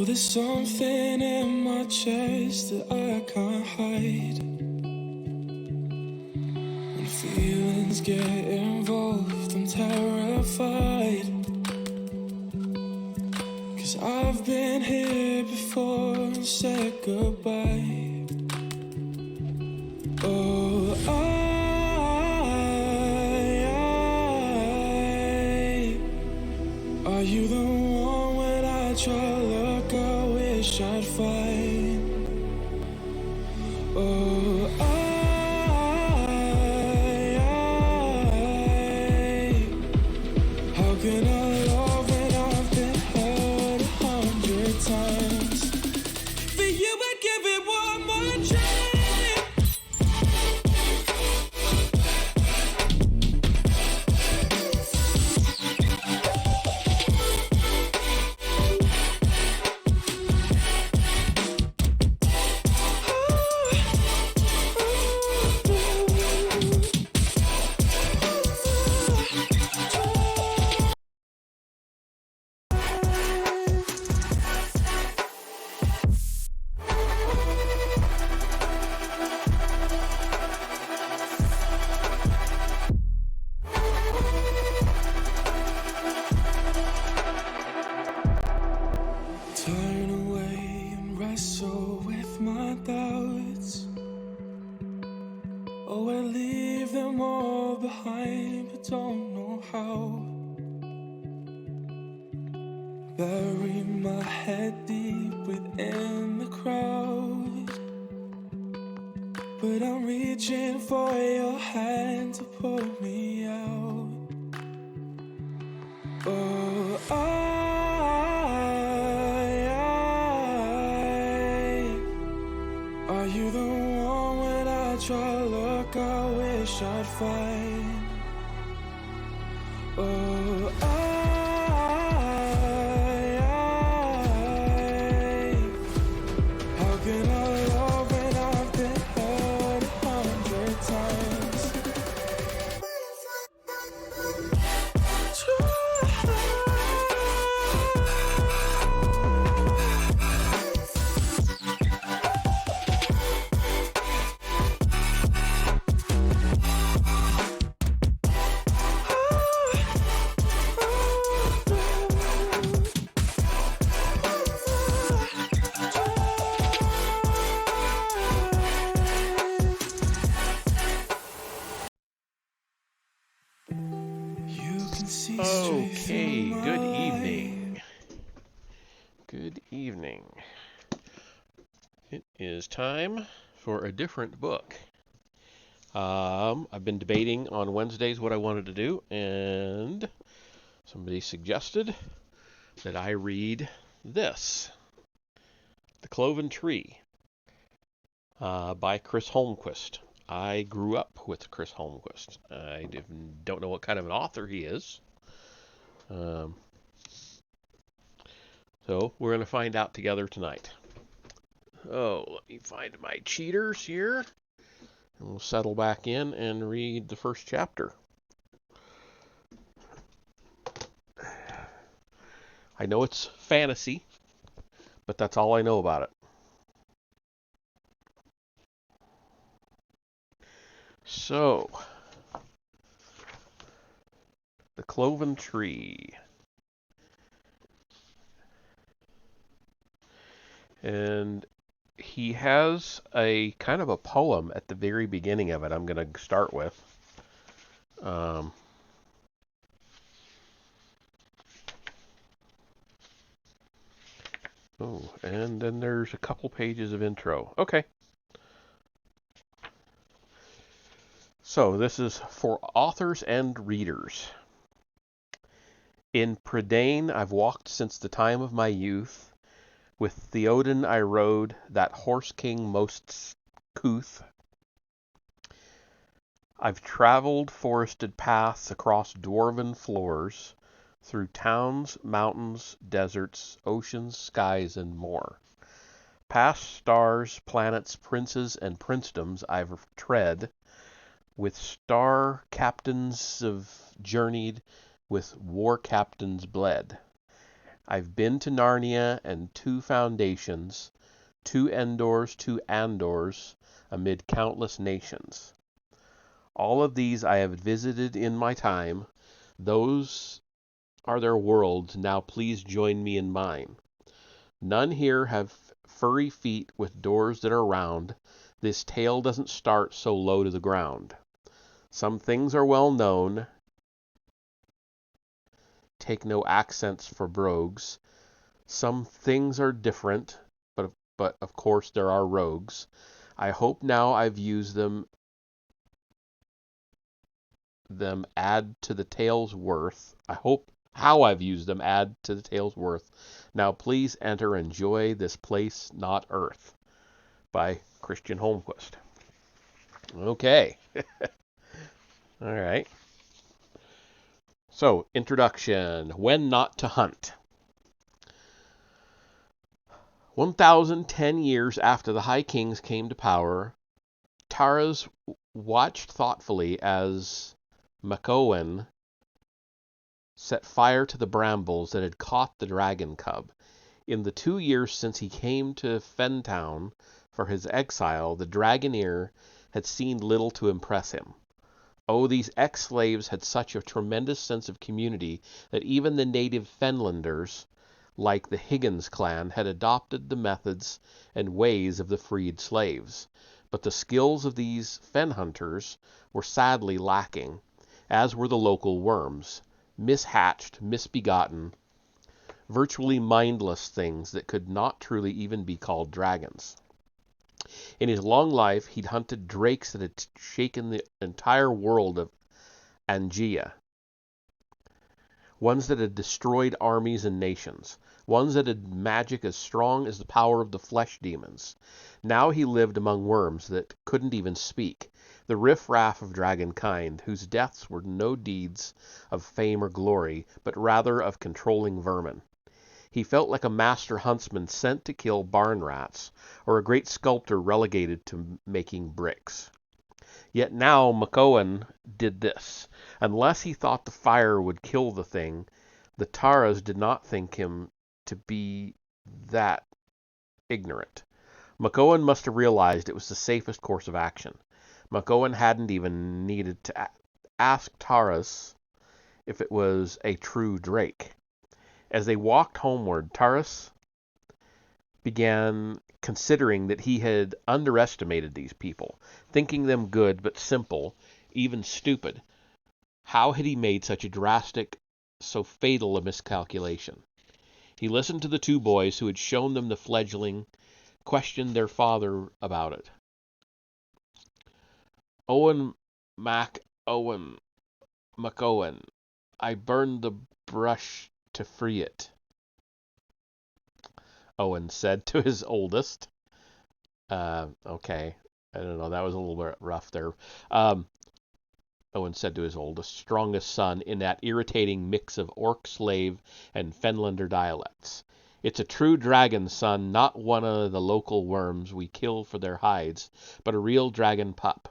Oh, there's something in my chest that I can't hide. When feelings get involved, I'm terrified. 'Cause I've been here before and said goodbye. Oh, are you the one when I try look, I wish I'd find? Oh, how can I love when I've been hurt 100 times? For you, I'd give it one more try. Turn away and wrestle with my doubts. Oh, I leave them all behind, but don't know how. Bury my head deep within the crowd, but I'm reaching for your hand to pull me out. Oh, are you the one when I try look, I wish I'd find? Oh, how can I love when I've been hurt 100 times? Okay, good evening. Good evening. It is time for a different book. I've been debating on Wednesdays what I wanted to do, and somebody suggested that I read this, The Cloven Tree, by Chris Holmquist. I grew up with Chris Holmquist. I don't know what kind of an author he is. So we're going to find out together tonight. Oh, let me find my cheaters here. And we'll settle back in and read the first chapter. I know it's fantasy, but that's all I know about it. So, The Cloven Tree. And he has a kind of a poem at the very beginning of it I'm going to start with. Oh, and then there's a couple pages of intro. Okay. So this is for authors and readers. In Prydain I've walked since the time of my youth. With Theoden I rode, that horse king most couth. I've traveled forested paths across dwarven floors, through towns, mountains, deserts, oceans, skies, and more. Past stars, planets, princes, and princedoms I've tread, with star captains have journeyed, with war captains bled. I've been to Narnia and two foundations, two Endors, two Andors, amid countless nations. All of these I have visited in my time. Those are their worlds. Now please join me in mine. None here have furry feet with doors that are round. This tale doesn't start so low to the ground. Some things are well known. Take no accents for brogues. Some things are different, but of course there are rogues. I hope now I've used them add to the tale's worth. I hope how I've used them add to the tale's worth. Now please enter and enjoy this place, not earth. By Christian Holmquist. Okay. All right. So, introduction. When not to hunt. 1,010 years after the High Kings came to power, Taras watched thoughtfully as Macoan set fire to the brambles that had caught the dragon cub. In the 2 years since he came to Fentown for his exile, the Dragoneer had seen little to impress him. Oh, these ex-slaves had such a tremendous sense of community that even the native Fenlanders, like the Higgins clan, had adopted the methods and ways of the freed slaves. But the skills of these fen hunters were sadly lacking, as were the local worms, mishatched, misbegotten, virtually mindless things that could not truly even be called dragons. In his long life, he'd hunted drakes that had shaken the entire world of Angia, ones that had destroyed armies and nations, ones that had magic as strong as the power of the flesh demons. Now he lived among worms that couldn't even speak, the riff-raff of dragonkind, whose deaths were no deeds of fame or glory, but rather of controlling vermin. He felt like a master huntsman sent to kill barn rats, or a great sculptor relegated to making bricks. Yet now Macoan did this. Unless he thought the fire would kill the thing, the Taras did not think him to be that ignorant. Macoan must have realized it was the safest course of action. Macoan hadn't even needed to ask Taras if it was a true drake. As they walked homeward, Taras began considering that he had underestimated these people, thinking them good but simple, even stupid. How had he made such a drastic, so fatal a miscalculation? He listened to the two boys who had shown them the fledgling, questioned their father about it. Owen Macoan, I burned the brush to free it, Owen said to his oldest. Okay, I don't know, that was a little bit rough there. Owen said to his oldest, strongest son, in that irritating mix of Orc, Slave, and Fenlander dialects. It's a true dragon, son, not one of the local worms we kill for their hides, but a real dragon pup.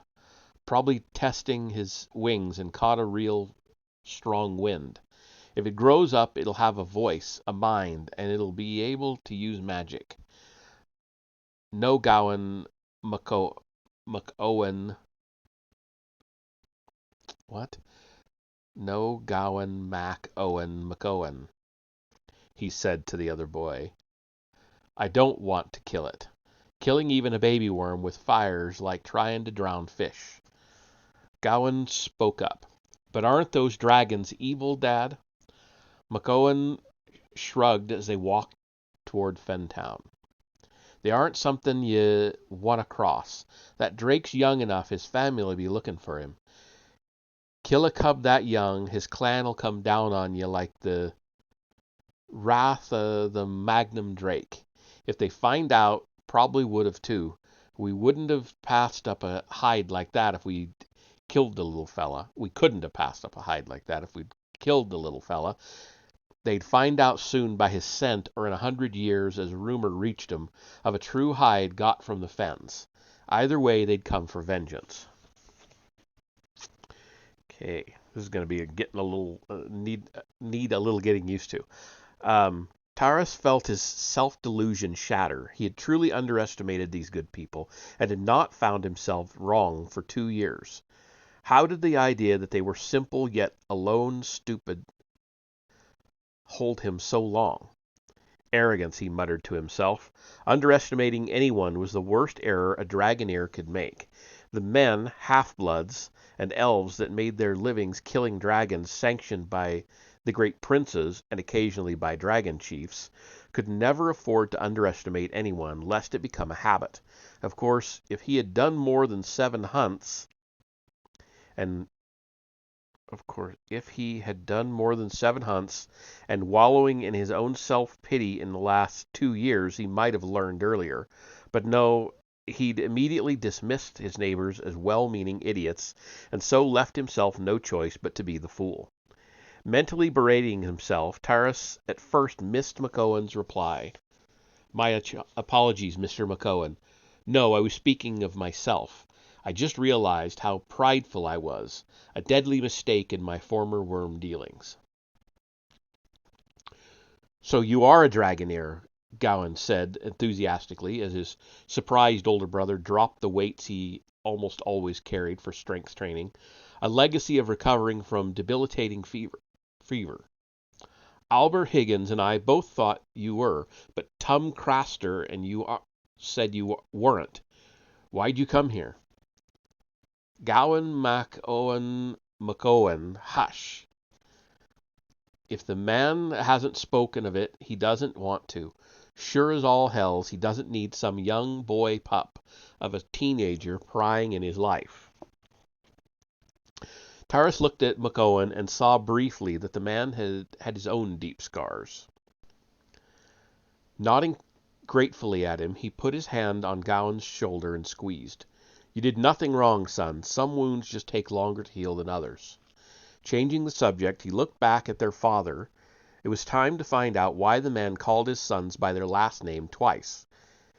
Probably testing his wings and caught a real strong wind. If it grows up, it'll have a voice, a mind, and it'll be able to use magic. No Gowan McOwen. What? No Gowan McOwen, he said to the other boy. I don't want to kill it. Killing even a baby worm with fire's like trying to drown fish. Gowan spoke up. But aren't those dragons evil, Dad? McOwen shrugged as they walked toward Fentown. They aren't something you want to cross. That Drake's young enough, his family'll be looking for him. Kill a cub that young, his clan'll come down on you like the wrath of the Magnum Drake. If they find out, probably would have too. We wouldn't have passed up a hide like that if we'd killed the little fella. We couldn't have passed up a hide like that if we'd killed the little fella. They'd find out soon by his scent, or in 100 years, as rumor reached 'em, of a true hide got from the fens. Either way, they'd come for vengeance. Okay, this is going to be getting a little need a little getting used to. Taras felt his self-delusion shatter. He had truly underestimated these good people, and had not found himself wrong for 2 years. How did the idea that they were simple yet alone stupid hold him so long? Arrogance, he muttered to himself. Underestimating anyone was the worst error a Dragoneer could make. The men, half-bloods, and elves that made their livings killing dragons sanctioned by the great princes, and occasionally by dragon chiefs, could never afford to underestimate anyone, lest it become a habit. Of course, if he had done more than 7 hunts, and and wallowing in his own self-pity in the last 2 years, he might have learned earlier. But no, he'd immediately dismissed his neighbors as well-meaning idiots, and so left himself no choice but to be the fool. Mentally berating himself, Taras at first missed McOwen's reply. My apologies, Mr. McOwen. No, I was speaking of myself. I just realized how prideful I was, a deadly mistake in my former worm dealings. So you are a Dragoneer, Gawain said enthusiastically as his surprised older brother dropped the weights he almost always carried for strength training, a legacy of recovering from debilitating fever. Albert Higgins and I both thought you were, but Tom Craster and you said you weren't. Why'd you come here? Gawain McOwen, hush. If the man hasn't spoken of it, he doesn't want to. Sure as all hells, he doesn't need some young boy pup of a teenager prying in his life. Taras looked at McOwen and saw briefly that the man had his own deep scars. Nodding gratefully at him, he put his hand on Gawain's shoulder and squeezed. You did nothing wrong, son. Some wounds just take longer to heal than others. Changing the subject, he looked back at their father. It was time to find out why the man called his sons by their last name twice.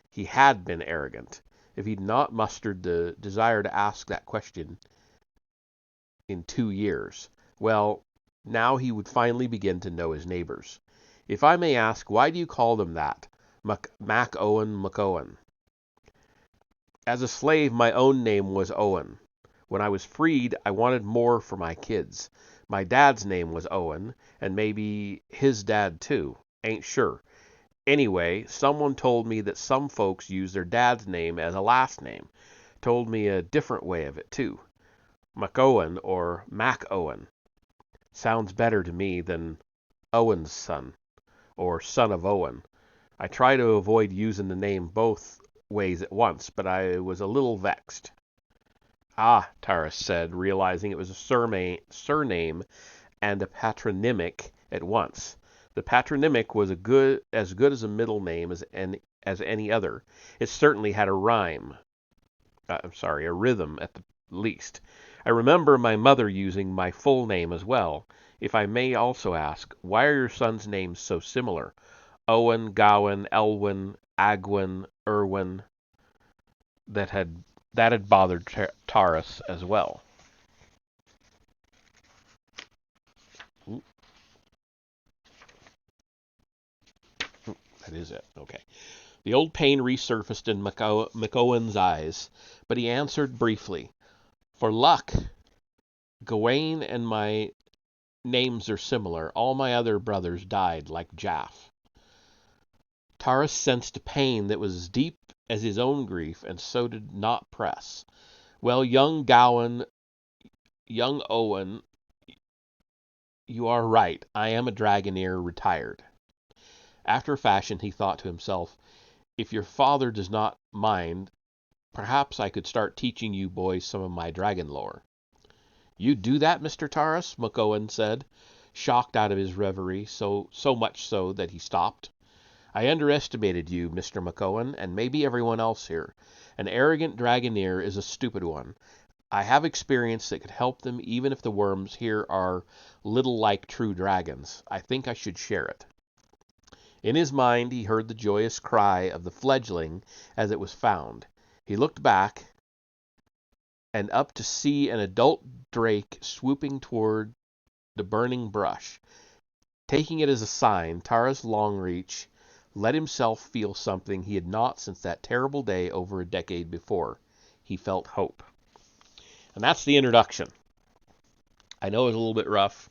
He had been arrogant. If he'd not mustered the desire to ask that question in 2 years, well, now he would finally begin to know his neighbors. If I may ask, why do you call them that? McOwen. As a slave, my own name was Owen. When I was freed, I wanted more for my kids. My dad's name was Owen, and maybe his dad too. Ain't sure. Anyway, someone told me that some folks use their dad's name as a last name. Told me a different way of it too. McOwen or Mac Owen. Sounds better to me than Owen's son, or son of Owen. I try to avoid using the name both ways at once, but I was a little vexed. Ah, Taras said, realizing it was a surname and a patronymic at once. The patronymic was as good as a middle name as any other. It certainly had a rhythm at the least. I remember my mother using my full name as well. If I may also ask, why are your sons' names so similar? Owen, Gawain, Elwyn, Agwin, Erwin. That had bothered Taras as well. That is it. Okay. The old pain resurfaced in McOwen's eyes, but he answered briefly. For luck, Gawain and my names are similar. All my other brothers died like Jaff. Taras sensed a pain that was as deep as his own grief, and so did not press. Well, young Gawain, young Owen, you are right. I am a Dragoneer retired. After a fashion, he thought to himself, if your father does not mind, perhaps I could start teaching you boys some of my dragon lore. You do that, Mr. Taras? McOwen said, shocked out of his reverie, so much so that he stopped. I underestimated you, Mr. McOwen, and maybe everyone else here. An arrogant Dragoneer is a stupid one. I have experience that could help them even if the worms here are little like true dragons. I think I should share it. In his mind he heard the joyous cry of the fledgling as it was found. He looked back and up to see an adult drake swooping toward the burning brush. Taking it as a sign, Taras Longreach let himself feel something he had not since that terrible day over a decade before. He felt hope. And that's the introduction. I know it's a little bit rough.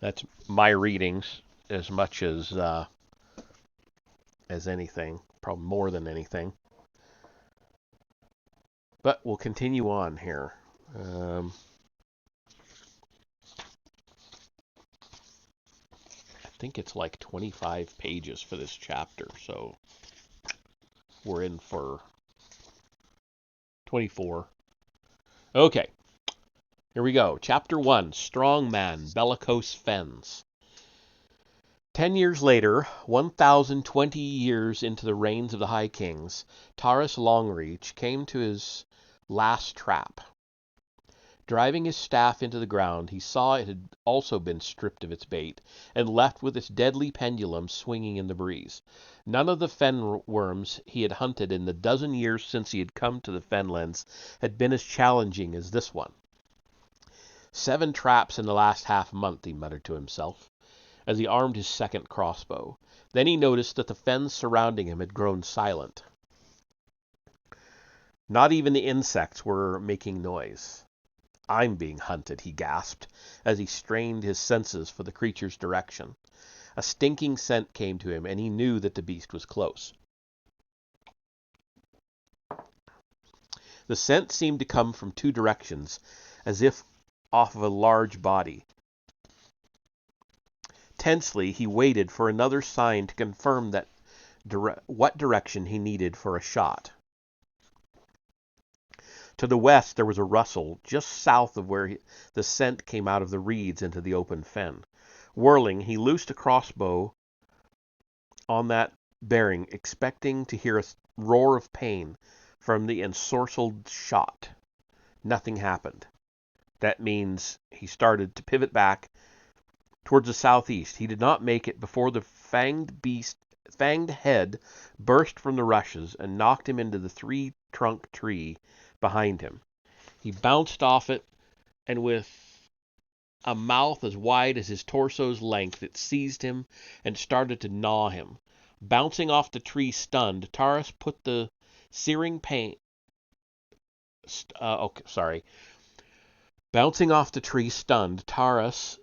That's my readings as much as anything, probably more than anything. But we'll continue on here. I think it's like 25 pages for this chapter, so we're in for 24. Okay, here we go. Chapter 1, Strong Man, Bellicose Fens. 10 years later, 1,020 years into the reigns of the High Kings, Taras Longreach came to his last trap. Driving his staff into the ground, he saw it had also been stripped of its bait, and left with its deadly pendulum swinging in the breeze. None of the fen worms he had hunted in the dozen years since he had come to the fenlands had been as challenging as this one. 7 traps in the last half-month, he muttered to himself, as he armed his second crossbow. Then he noticed that the fens surrounding him had grown silent. Not even the insects were making noise. "I'm being hunted," he gasped, as he strained his senses for the creature's direction. A stinking scent came to him, and he knew that the beast was close. The scent seemed to come from 2 directions, as if off of a large body. Tensely, he waited for another sign to confirm that what direction he needed for a shot. To the west there was a rustle, just south of where the scent came out of the reeds into the open fen. Whirling, he loosed a crossbow on that bearing, expecting to hear a roar of pain from the ensorcelled shot. Nothing happened. That means he started to pivot back towards the southeast. He did not make it before the fanged head burst from the rushes and knocked him into the 3-trunk tree behind him. He bounced off it, and with a mouth as wide as his torso's length, it seized him and started to gnaw him. Bouncing off the tree stunned, Taras put the searing pain... Bouncing off the tree stunned, Taras...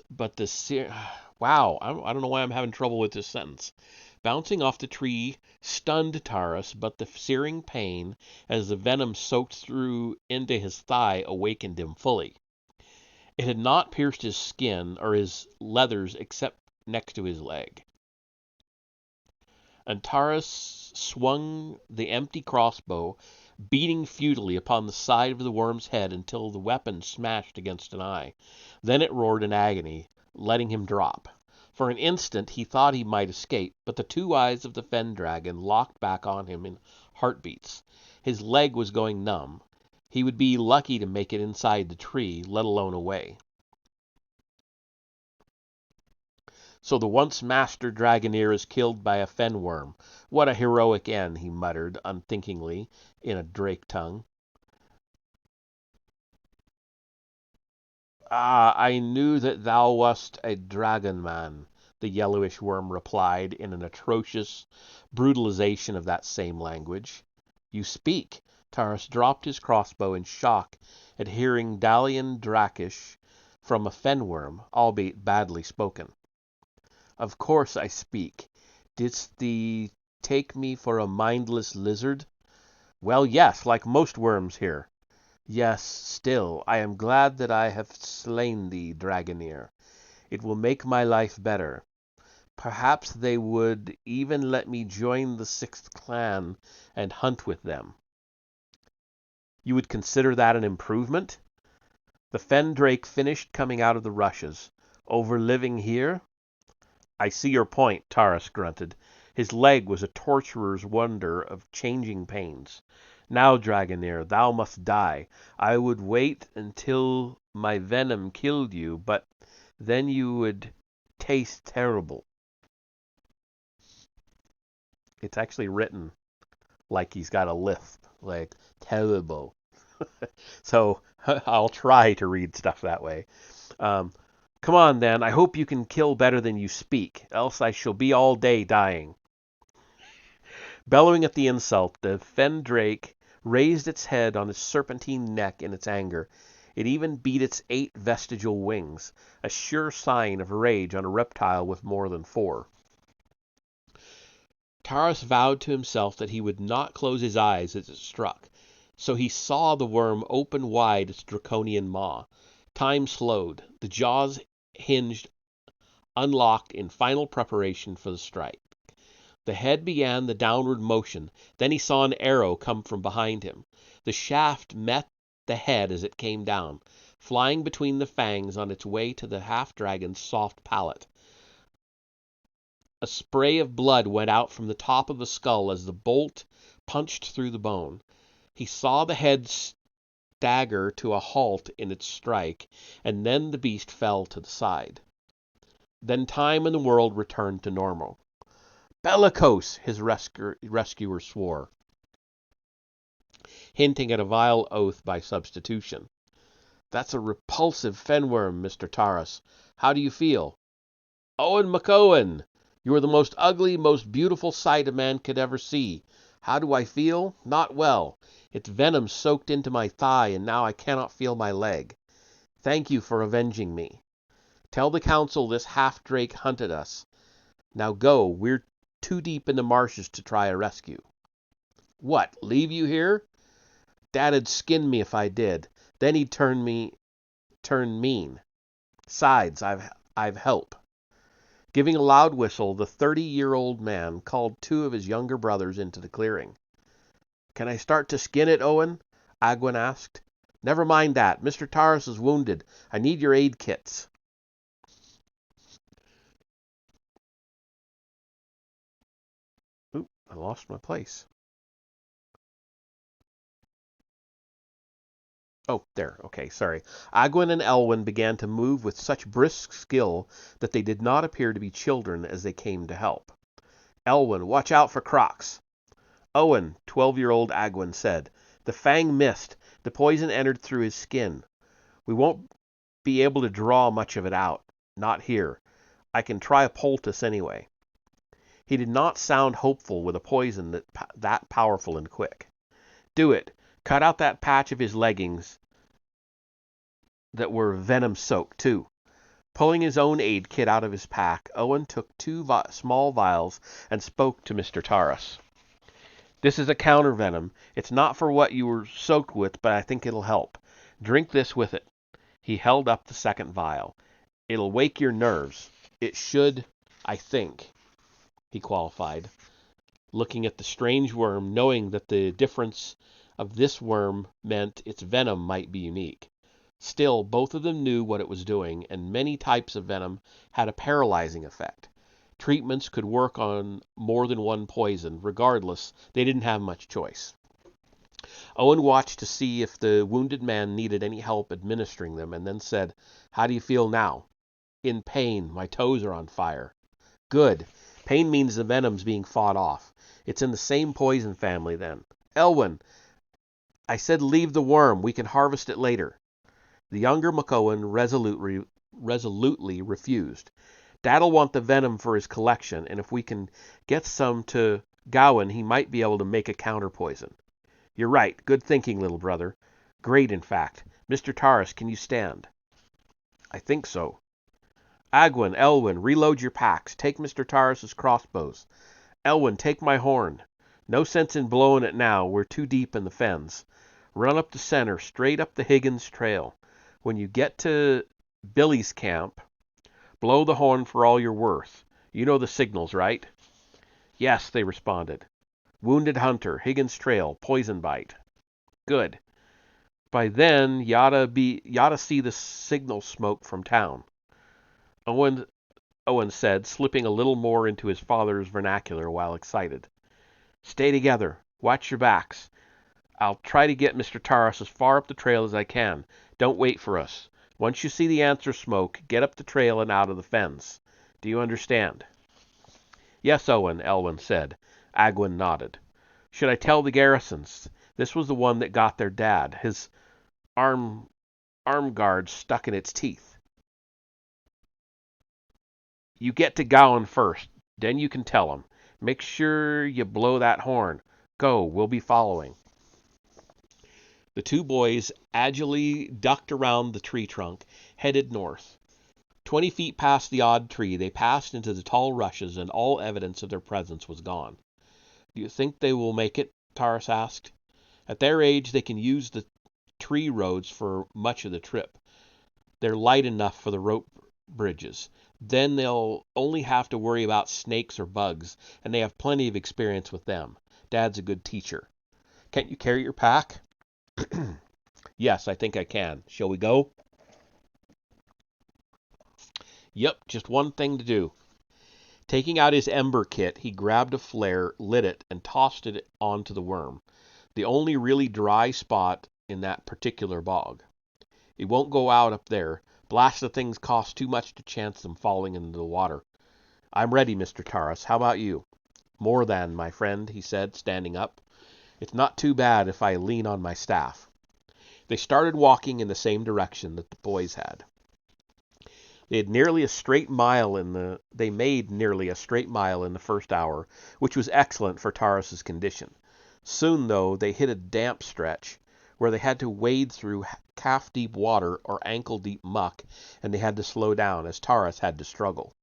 but the... Wow, I don't know why I'm having trouble with this sentence. Bouncing off the tree stunned Taras, but the searing pain, as the venom soaked through into his thigh, awakened him fully. It had not pierced his skin or his leathers except next to his leg. And Taras swung the empty crossbow, beating futilely upon the side of the worm's head until the weapon smashed against an eye. Then it roared in agony, letting him drop. For an instant he thought he might escape, but the 2 eyes of the fen dragon locked back on him in heartbeats. His leg was going numb. He would be lucky to make it inside the tree, let alone away. So the once master dragoneer is killed by a fen worm. What a heroic end, he muttered unthinkingly in a drake tongue. "Ah, I knew that thou wast a dragon man," the yellowish worm replied in an atrocious brutalization of that same language. "You speak." Taras dropped his crossbow in shock at hearing Dalian Drakish from a fenworm, albeit badly spoken. "Of course I speak. Didst thee take me for a mindless lizard?" "Well, yes, like most worms here." "Yes, still, I am glad that I have slain thee, dragoneer. It will make my life better. Perhaps they would even let me join the 6th clan and hunt with them." "You would consider that an improvement?" The fen drake finished coming out of the rushes. "Over living here?" "I see your point," Taras grunted. His leg was a torturer's wonder of changing pains. "Now, dragoneer, thou must die. I would wait until my venom killed you, but then you would taste terrible." It's actually written like he's got a lisp, like terrible. So I'll try to read stuff that way. Um, Come on, then. I hope you can kill better than you speak, else I shall be all day dying. Bellowing at the insult, the fen drake raised its head on its serpentine neck in its anger. It even beat its 8 vestigial wings, a sure sign of rage on a reptile with more than 4. Taurus vowed to himself that he would not close his eyes as it struck, so he saw the worm open wide its draconian maw. Time slowed. The jaws hinged, unlocked in final preparation for the strike. The head began the downward motion. Then he saw an arrow come from behind him. The shaft met the head as it came down, flying between the fangs on its way to the half-dragon's soft palate. A spray of blood went out from the top of the skull as the bolt punched through the bone. He saw the head stagger to a halt in its strike, and then the beast fell to the side. Then time and the world returned to normal. Bellicose, his rescuer swore, hinting at a vile oath by substitution. That's a repulsive fenworm, Mr. Taurus. How do you feel? Owen McOwen! You are the most ugly, most beautiful sight a man could ever see. How do I feel? Not well. Its venom soaked into my thigh, and now I cannot feel my leg. Thank you for avenging me. Tell the council this half-drake hunted us. Now go, we're too deep in the marshes to try a rescue. What, leave you here? Dad'd skin me if I did. Then he'd turn mean. Besides, I've help. Giving a loud whistle, the 30-year-old man called 2 of his younger brothers into the clearing. Can I start to skin it, Owen? Agwin asked. Never mind that. Mr. Taurus is wounded. I need your aid kits. Oop, I lost my place. Oh, there. Okay, sorry. Agwin and Elwyn began to move with such brisk skill that they did not appear to be children as they came to help. Elwyn, watch out for crocs. Owen, 12-year-old Agwin said. The fang missed. The poison entered through his skin. We won't be able to draw much of it out. Not here. I can try a poultice anyway. He did not sound hopeful with a poison that powerful and quick. Do it. Cut out that patch of his leggings that were venom-soaked, too. Pulling his own aid kit out of his pack, Owen took 2 small vials and spoke to Mr. Taurus. This is a counter-venom. It's not for what you were soaked with, but I think it'll help. Drink this with it. He held up the second vial. It'll wake your nerves. It should, I think, he qualified, looking at the strange worm, knowing that the difference of this worm meant its venom might be unique. Still, both of them knew what it was doing, and many types of venom had a paralyzing effect. Treatments could work on more than one poison. Regardless, they didn't have much choice. Owen watched to see if the wounded man needed any help administering them, and then said, How do you feel now? In pain. My toes are on fire. Good. Pain means the venom's being fought off. It's in the same poison family, then. Elwyn, I said leave the worm. We can harvest it later. The younger McOwen resolutely refused. Dad'll want the venom for his collection, and if we can get some to Gowan, he might be able to make a counterpoison. You're right. Good thinking, little brother. Great, in fact. Mr. Taurus, can you stand? I think so. Agwin, Elwyn, reload your packs. Take Mr. Taurus's crossbows. Elwyn, take my horn. No sense in blowing it now. We're too deep in the fens. Run up the center, straight up the Higgins Trail. When you get to Billy's camp, blow the horn for all you're worth. You know the signals, right? Yes, they responded. Wounded hunter, Higgins Trail, poison bite. Good. By then, you ought to see the signal smoke from town. Owen said, slipping a little more into his father's vernacular while excited. Stay together. Watch your backs. I'll try to get Mr. Taurus as far up the trail as I can. Don't wait for us. Once you see the answer smoke, get up the trail and out of the fens. Do you understand? Yes, Owen, Elwyn said. Agwin nodded. Should I tell the garrisons? This was the one that got their dad. arm guard stuck in its teeth. You get to Gowan first, then you can tell him. Make sure you blow that horn. Go, we'll be following. The two boys agilely ducked around the tree trunk, headed north. 20 feet past the odd tree, they passed into the tall rushes, and all evidence of their presence was gone. Do you think they will make it? Taurus asked. At their age, they can use the tree roads for much of the trip. They're light enough for the rope bridges. Then they'll only have to worry about snakes or bugs, and they have plenty of experience with them. Dad's a good teacher. Can't you carry your pack? Yes, I think I can. Shall we go? Yep, just one thing to do. Taking out his ember kit, he grabbed a flare, lit it, and tossed it onto the worm, the only really dry spot in that particular bog. It won't go out up there. Blast the things cost too much to chance them falling into the water. I'm ready, Mr. Taurus. How about you? More than, my friend, he said, standing up. It's not too bad if I lean on my staff. They started walking in the same direction that the boys had. They made nearly a straight mile in the first hour, which was excellent for Taurus's condition. Soon, though, they hit a damp stretch where they had to wade through calf-deep water or ankle-deep muck, and they had to slow down, as Taurus had to struggle.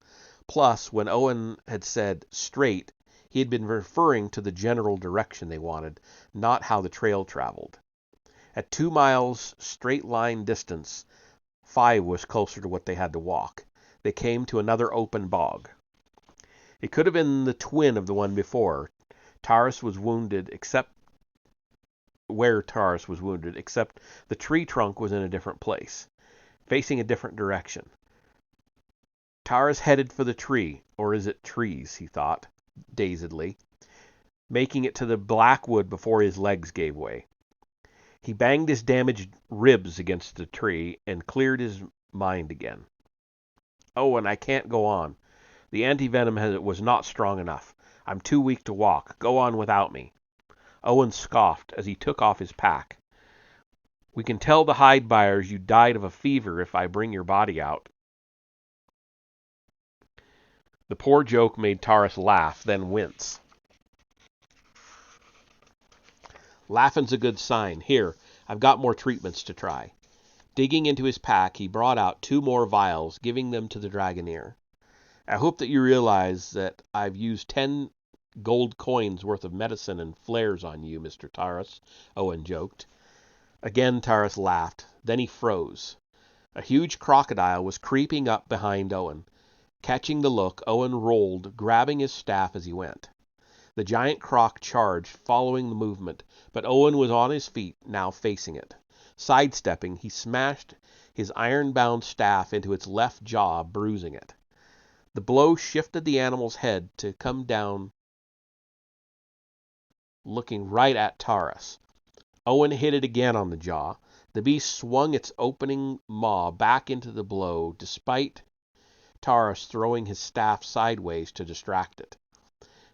Plus, when Owen had said straight, he had been referring to the general direction they wanted, not how the trail traveled. At 2 miles straight-line distance, 5 was closer to what they had to walk. They came to another open bog. It could have been the twin of the one before. Taurus was wounded, except the tree trunk was in a different place, facing a different direction. Taurus headed for the tree, or is it trees, he thought, dazedly, making it to the black wood before his legs gave way. He banged his damaged ribs against the tree and cleared his mind again. Oh, and I can't go on. The antivenom was not strong enough. I'm too weak to walk. Go on without me. Owen scoffed as he took off his pack. We can tell the hide buyers you died of a fever if I bring your body out. The poor joke made Taurus laugh, then wince. Laughing's a good sign. Here, I've got more treatments to try. Digging into his pack, he brought out 2 more vials, giving them to the Dragoneer. I hope that you realize that I've used 10 gold coins worth of medicine and flares on you, Mr. Taurus, Owen joked. Again Taurus laughed. Then he froze. A huge crocodile was creeping up behind Owen. Catching the look, Owen rolled, grabbing his staff as he went. The giant croc charged, following the movement, but Owen was on his feet, now facing it. Sidestepping, he smashed his iron-bound staff into its left jaw, bruising it. The blow shifted the animal's head to come down, looking right at Taurus. Owen hit it again on the jaw. The beast swung its opening maw back into the blow, despite Taurus throwing his staff sideways to distract it.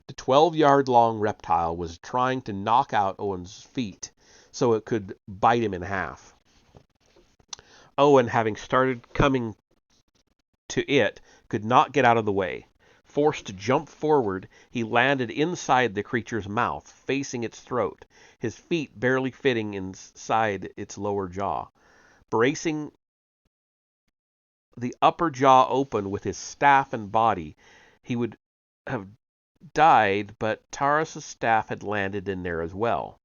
The 12-yard-long reptile was trying to knock out Owen's feet so it could bite him in half. Owen, having started coming to it, could not get out of the way. Forced to jump forward, he landed inside the creature's mouth, facing its throat, his feet barely fitting inside its lower jaw. Bracing the upper jaw open with his staff and body, he would have died, but Taurus' staff had landed in there as well.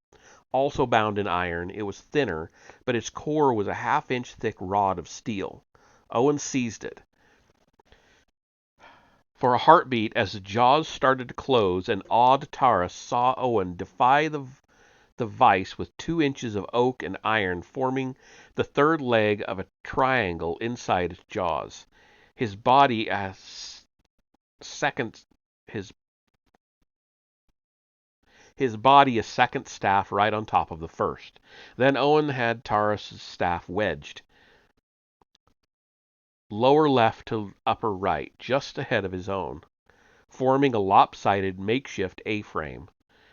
Also bound in iron, it was thinner, but its core was a half-inch thick rod of steel. Owen seized it. For a heartbeat, as the jaws started to close, an awed Taurus saw Owen defy the vice with 2 inches of oak and iron forming the third leg of a triangle inside its jaws. His body a second staff right on top of the first. Then Owen had Taurus' staff wedged, lower left to upper right, just ahead of his own, forming a lopsided makeshift A-frame,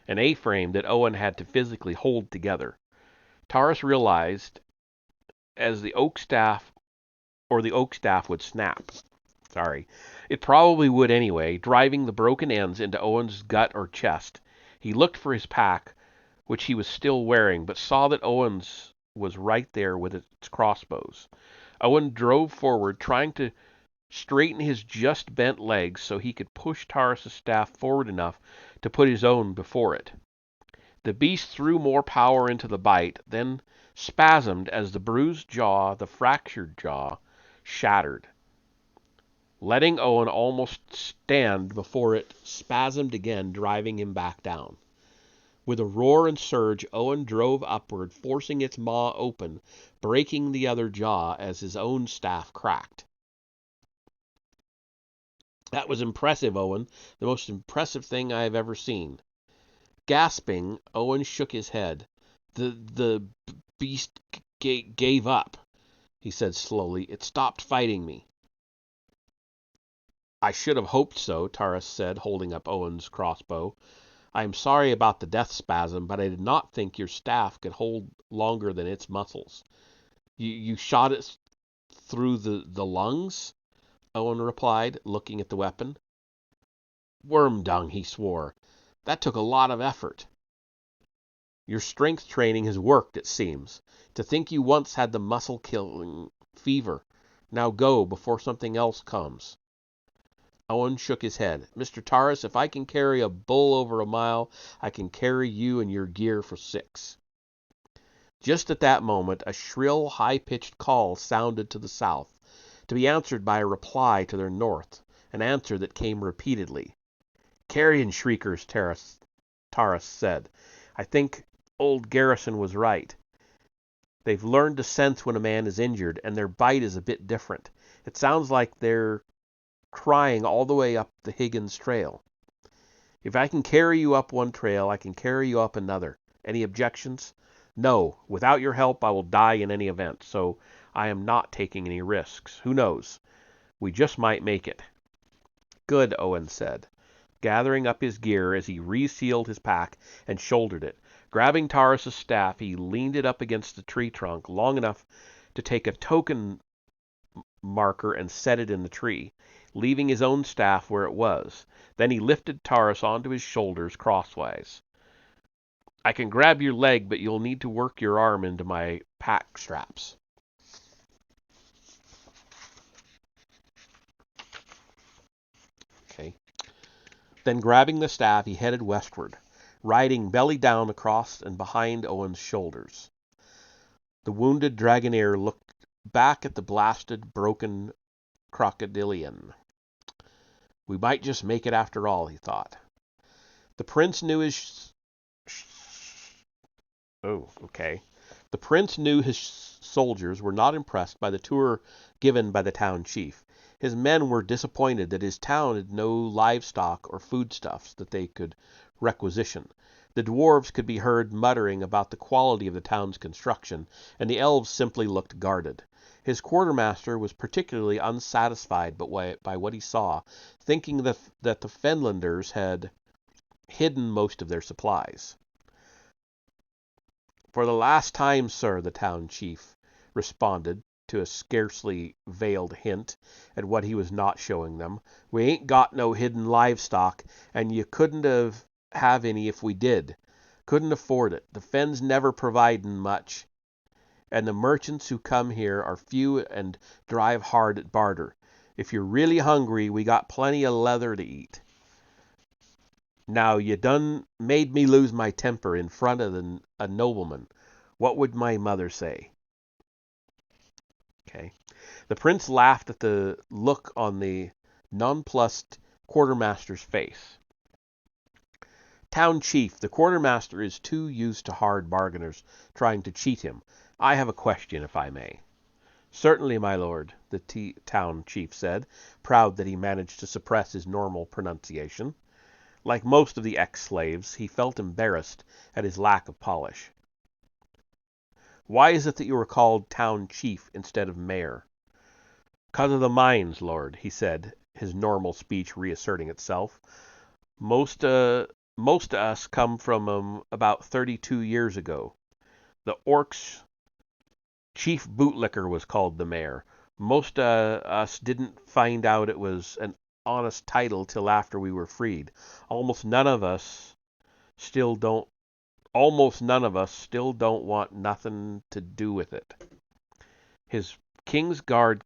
an A-frame that Owen had to physically hold together. Taurus realized as the oak staff or the oak staff would snap. Sorry. It probably would anyway, driving the broken ends into Owen's gut or chest. He looked for his pack, which he was still wearing, but saw that Owen's was right there with its crossbows. Owen drove forward, trying to straighten his just bent legs so he could push Taurus's staff forward enough to put his own before it. The beast threw more power into the bite, then spasmed as the bruised jaw, the fractured jaw, shattered. Letting Owen almost stand before it spasmed again, driving him back down. With a roar and surge, Owen drove upward, forcing its maw open, breaking the other jaw as his own staff cracked. That was impressive, Owen. The most impressive thing I have ever seen. Gasping, Owen shook his head. The beast gave up, he said slowly. It stopped fighting me. I should have hoped so, Taurus said, holding up Owen's crossbow. I am sorry about the death spasm, but I did not think your staff could hold longer than its muscles. You shot it through the lungs? Owen replied, looking at the weapon. Worm dung, he swore. That took a lot of effort. Your strength training has worked, it seems. To think you once had the muscle-killing fever. Now go, before something else comes. Owen shook his head. Mr. Taurus, if I can carry a bull over a mile, I can carry you and your gear for 6. Just at that moment, a shrill, high-pitched call sounded to the south, to be answered by a reply to their north, an answer that came repeatedly. Carrion shriekers, Taurus said. I think old Garrison was right. They've learned to sense when a man is injured, and their bite is a bit different. It sounds like they're crying all the way up the Higgins Trail. If I can carry you up one trail, I can carry you up another. Any objections? No. Without your help, I will die in any event, so I am not taking any risks. Who knows? We just might make it. Good, Owen said, gathering up his gear as he resealed his pack and shouldered it. Grabbing Taurus's staff, he leaned it up against the tree trunk long enough to take a token marker and set it in the tree, leaving his own staff where it was. Then he lifted Taurus onto his shoulders crosswise. I can grab your leg, but you'll need to work your arm into my pack straps. Okay. Then grabbing the staff, he headed westward, riding belly down across and behind Owen's shoulders. The wounded Dragoneer looked back at the blasted, broken crocodilian. We might just make it after all, he thought. The prince knew his... The prince knew his soldiers were not impressed by the tour given by the town chief. His men were disappointed that his town had no livestock or foodstuffs that they could requisition. The dwarves could be heard muttering about the quality of the town's construction, and the elves simply looked guarded. His quartermaster was particularly unsatisfied by what he saw, thinking that the Fenlanders had hidden most of their supplies. For the last time, sir, the town chief responded to a scarcely veiled hint at what he was not showing them. We ain't got no hidden livestock, and you couldn't have any if we did. Couldn't afford it. The Fens never providin' much, and the merchants who come here are few and drive hard at barter. If you're really hungry, we got plenty of leather to eat. Now, you done made me lose my temper in front of a nobleman. What would my mother say? Okay. The prince laughed at the look on the nonplussed quartermaster's face. Town chief, the quartermaster is too used to hard bargainers trying to cheat him. I have a question, if I may. Certainly, my lord, the town chief said, proud that he managed to suppress his normal pronunciation. Like most of the ex-slaves, he felt embarrassed at his lack of polish. Why is it that you are called town chief instead of mayor? 'Cause of the mines, lord, he said, his normal speech reasserting itself. Most of us come from 'em about 32 years ago. The orcs Chief Bootlicker was called the mayor. Most us didn't find out it was an honest title till after we were freed. Almost none of us still don't. Almost none of us still don't want nothing to do with it. His King's Guard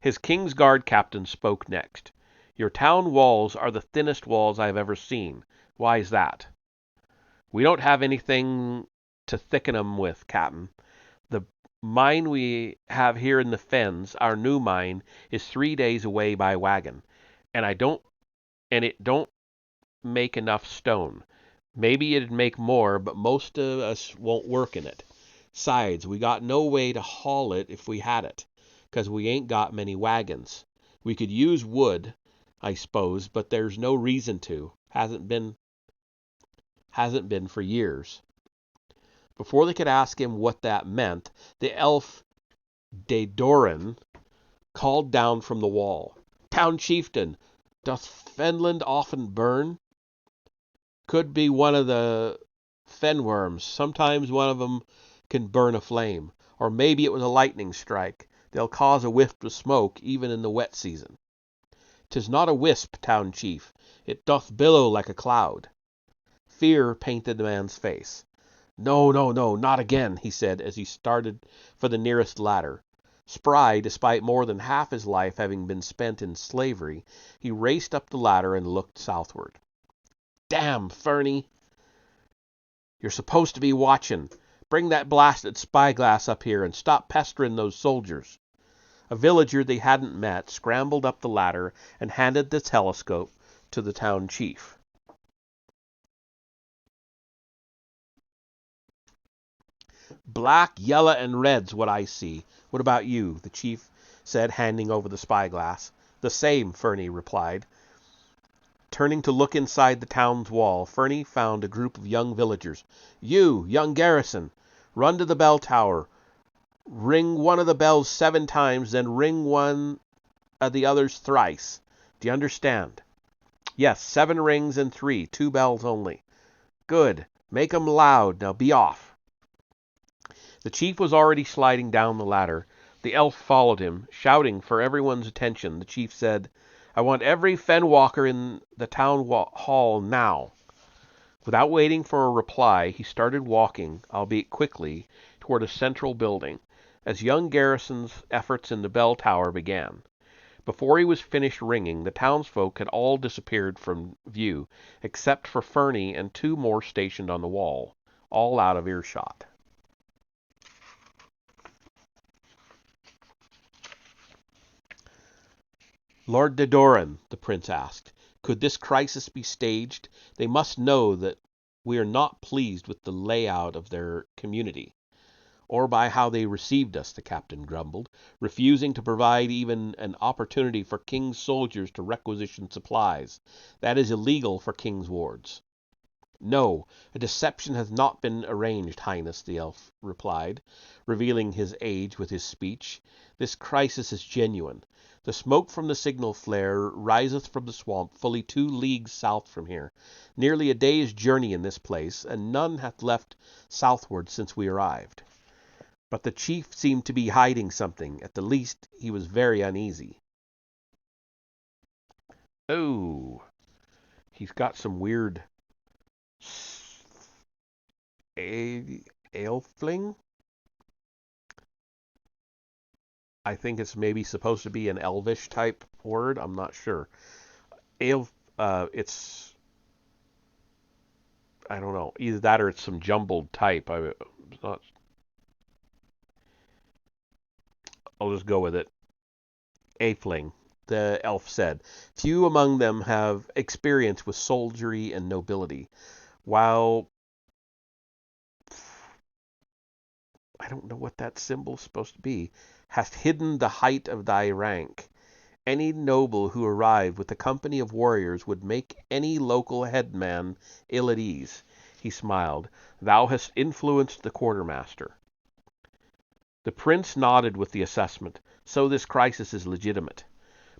His King's Guard captain spoke next. Your town walls are the thinnest walls I've ever seen. Why's that? We don't have anything to thicken 'em with, captain. The mine we have here in the fens, our new mine, is 3 days away by wagon, and it don't make enough stone. Maybe it'd make more, but most of us won't work in it. 'Sides, we got no way to haul it if we had it, 'cause we ain't got many wagons. We could use wood, I s'pose, but there's no reason to. Hasn't been for years. Before they could ask him what that meant, the elf Dadoran called down from the wall. Town chieftain, doth Fenland often burn? Could be one of the fenworms. Sometimes one of 'em can burn a flame. Or maybe it was a lightning strike. They'll cause a wisp of smoke even in the wet season. 'Tis not a wisp, town chief. It doth billow like a cloud. Fear painted the man's face. No, no, no, not again, he said as he started for the nearest ladder. Spry, despite more than half his life having been spent in slavery, he raced up the ladder and looked southward. Damn, Fernie! You're supposed to be watching. Bring that blasted spyglass up here and stop pestering those soldiers. A villager they hadn't met scrambled up the ladder and handed the telescope to the town chief. Black, yellow, and red's what I see. What about you? The chief said, handing over the spyglass. The same, Fernie replied. Turning to look inside the town's wall, Fernie found a group of young villagers. You, young garrison, run to the bell tower. Ring one of the bells 7 times, then ring one of the others thrice. Do you understand? Yes, 7 rings and 3, 2 bells only. Good. Make 'em loud. Now be off. The chief was already sliding down the ladder. The elf followed him, shouting for everyone's attention. The chief said, I want every fenwalker in the town hall now. Without waiting for a reply, he started walking, albeit quickly, toward a central building, as young Garrison's efforts in the bell tower began. Before he was finished ringing, the townsfolk had all disappeared from view, except for Fernie and 2 more stationed on the wall, all out of earshot. Lord Dadoran, the prince asked, could this crisis be staged? They must know that we are not pleased with the layout of their community. Or by how they received us, the captain grumbled, refusing to provide even an opportunity for king's soldiers to requisition supplies. That is illegal for king's wards. No, a deception has not been arranged, Highness, the elf replied, revealing his age with his speech. This crisis is genuine. The smoke from the signal flare riseth from the swamp fully 2 leagues south from here. Nearly a day's journey in this place, and none hath left southward since we arrived. But the chief seemed to be hiding something. At the least, he was very uneasy. Oh, he's got some weird ailfling? I think it's maybe supposed to be an elvish type word. I'm not sure. It's, I don't know. Either that or it's some jumbled type. I'll just go with it. Aifling, the elf said. Few among them have experience with soldiery and nobility, while I don't know what that symbol's supposed to be, hast hidden the height of thy rank. Any noble who arrived with a company of warriors would make any local headman ill at ease. He smiled. Thou hast influenced the quartermaster. The prince nodded with the assessment. So this crisis is legitimate.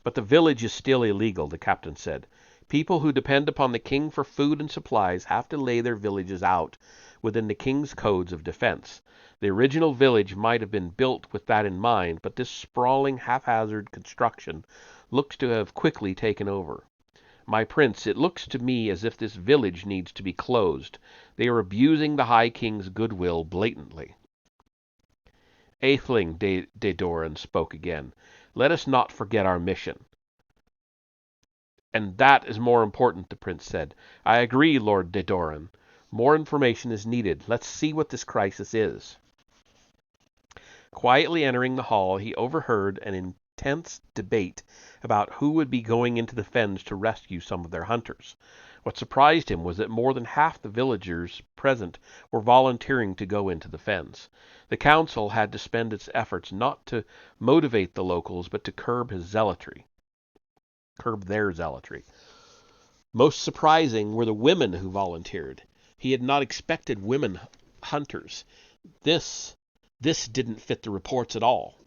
But the village is still illegal, the captain said. People who depend upon the king for food and supplies have to lay their villages out within the king's codes of defense. The original village might have been built with that in mind, but this sprawling, haphazard construction looks to have quickly taken over. My prince, it looks to me as if this village needs to be closed. They are abusing the High King's goodwill blatantly. Atheling, de Doran spoke again. Let us not forget our mission. And that is more important, the prince said. I agree, Lord de Doran. More information is needed. Let's see what this crisis is. Quietly entering the hall, he overheard an intense debate about who would be going into the fens to rescue some of their hunters. What surprised him was that more than half the villagers present were volunteering to go into the fens. The council had to spend its efforts not to motivate the locals, but to curb their zealotry. Most surprising were the women who volunteered. He had not expected women hunters. This didn't fit the reports at all.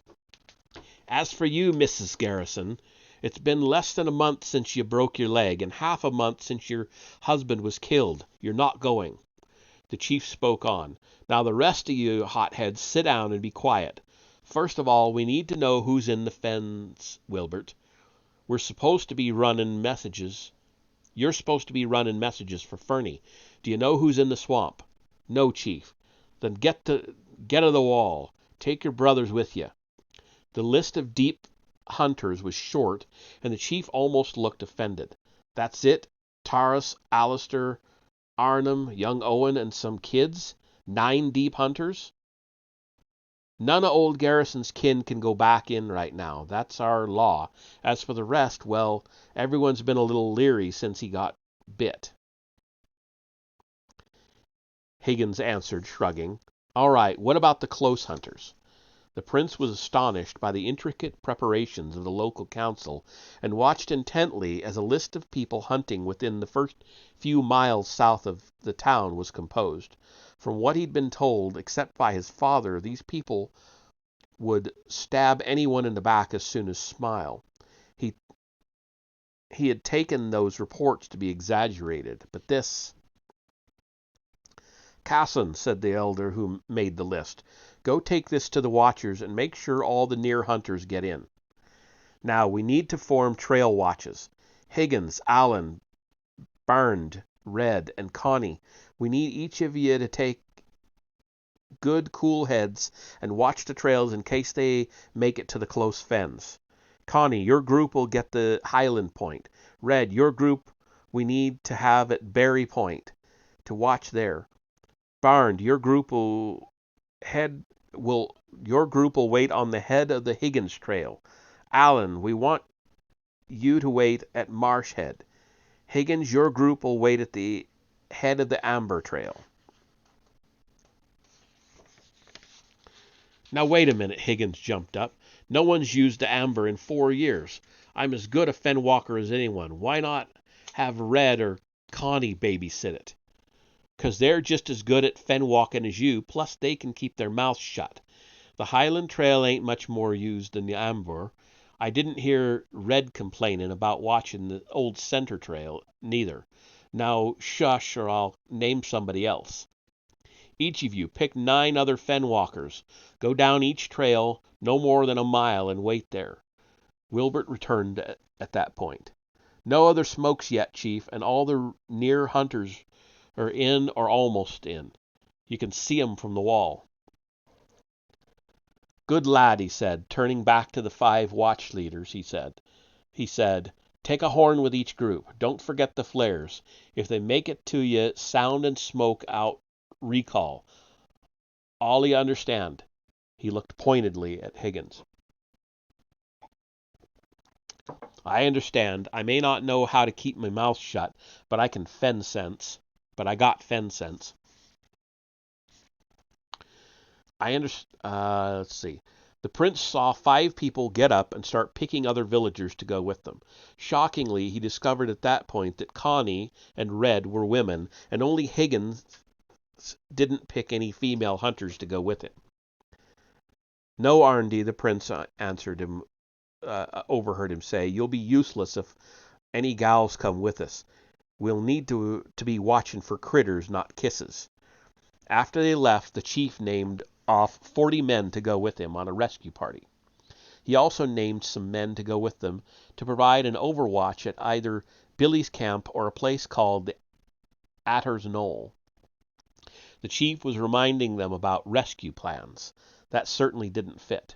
As for you, Mrs. Garrison, it's been less than a month since you broke your leg, and half a month since your husband was killed. You're not going. The chief spoke on. Now the rest of you hotheads, sit down and be quiet. First of all, we need to know who's in the fens, Wilbert. We're supposed to be running messages. You're supposed to be running messages for Fernie. Do you know who's in the swamp? No, Chief. Then get of the wall. Take your brothers with you. The list of deep hunters was short, and the chief almost looked offended. That's it? Taurus, Alistair, Arnhem, young Owen, and some kids? 9 deep hunters? None of old Garrison's kin can go back in right now. That's our law. As for the rest, well, everyone's been a little leery since he got bit. Higgins answered, shrugging. All right, what about the close hunters? The prince was astonished by the intricate preparations of the local council, and watched intently as a list of people hunting within the first few miles south of the town was composed. From what he'd been told, except by his father, these people would stab anyone in the back as soon as smile. He had taken those reports to be exaggerated, but this... Casson, said the elder who made the list, go take this to the watchers and make sure all the near hunters get in. Now, we need to form trail watches. Higgins, Allen, Barnd, Red, and Connie, we need each of you to take good, cool heads and watch the trails in case they make it to the close fens. Connie, your group will get the Highland Point. Red, your group we need to have at Berry Point to watch there. Barnd, your group will wait on the head of the Higgins Trail. Allen, we want you to wait at Marsh Head. Higgins, your group will wait at the head of the Amber Trail. Now wait a minute, Higgins jumped up. No one's used the Amber in 4 years. I'm as good a fen walker as anyone. Why not have Red or Connie babysit it? 'Cause they're just as good at fen walking as you, plus they can keep their mouths shut. The Highland Trail ain't much more used than the Amber. I didn't hear Red complaining about watching the old Center Trail, neither. Now shush, or I'll name somebody else. Each of you pick 9 other fen walkers. Go down each trail, no more than a mile, and wait there. Wilbert returned at that point. No other smokes yet, Chief, and all the near hunters are in or almost in. You can see 'em from the wall. Good lad, he said, turning back to the 5 watch leaders, he said, take a horn with each group. Don't forget the flares. If they make it to you, sound and smoke out recall. All you understand. He looked pointedly at Higgins. I understand. I may not know how to keep my mouth shut, but I can fen sense. But I got fen sense. Let's see. The prince saw 5 people get up and start picking other villagers to go with them. Shockingly, he discovered at that point that Connie and Red were women, and only Higgins didn't pick any female hunters to go with him. No, Arndy, the prince overheard him say, you'll be useless if Any gals come with us. We'll need to be watching for critters, not kisses. After they left, the chief named off 40 men to go with him on a rescue party. He also named some men to go with them to provide an overwatch at either Billy's camp or a place called the Atter's Knoll. The chief was reminding them about rescue plans. That certainly didn't fit.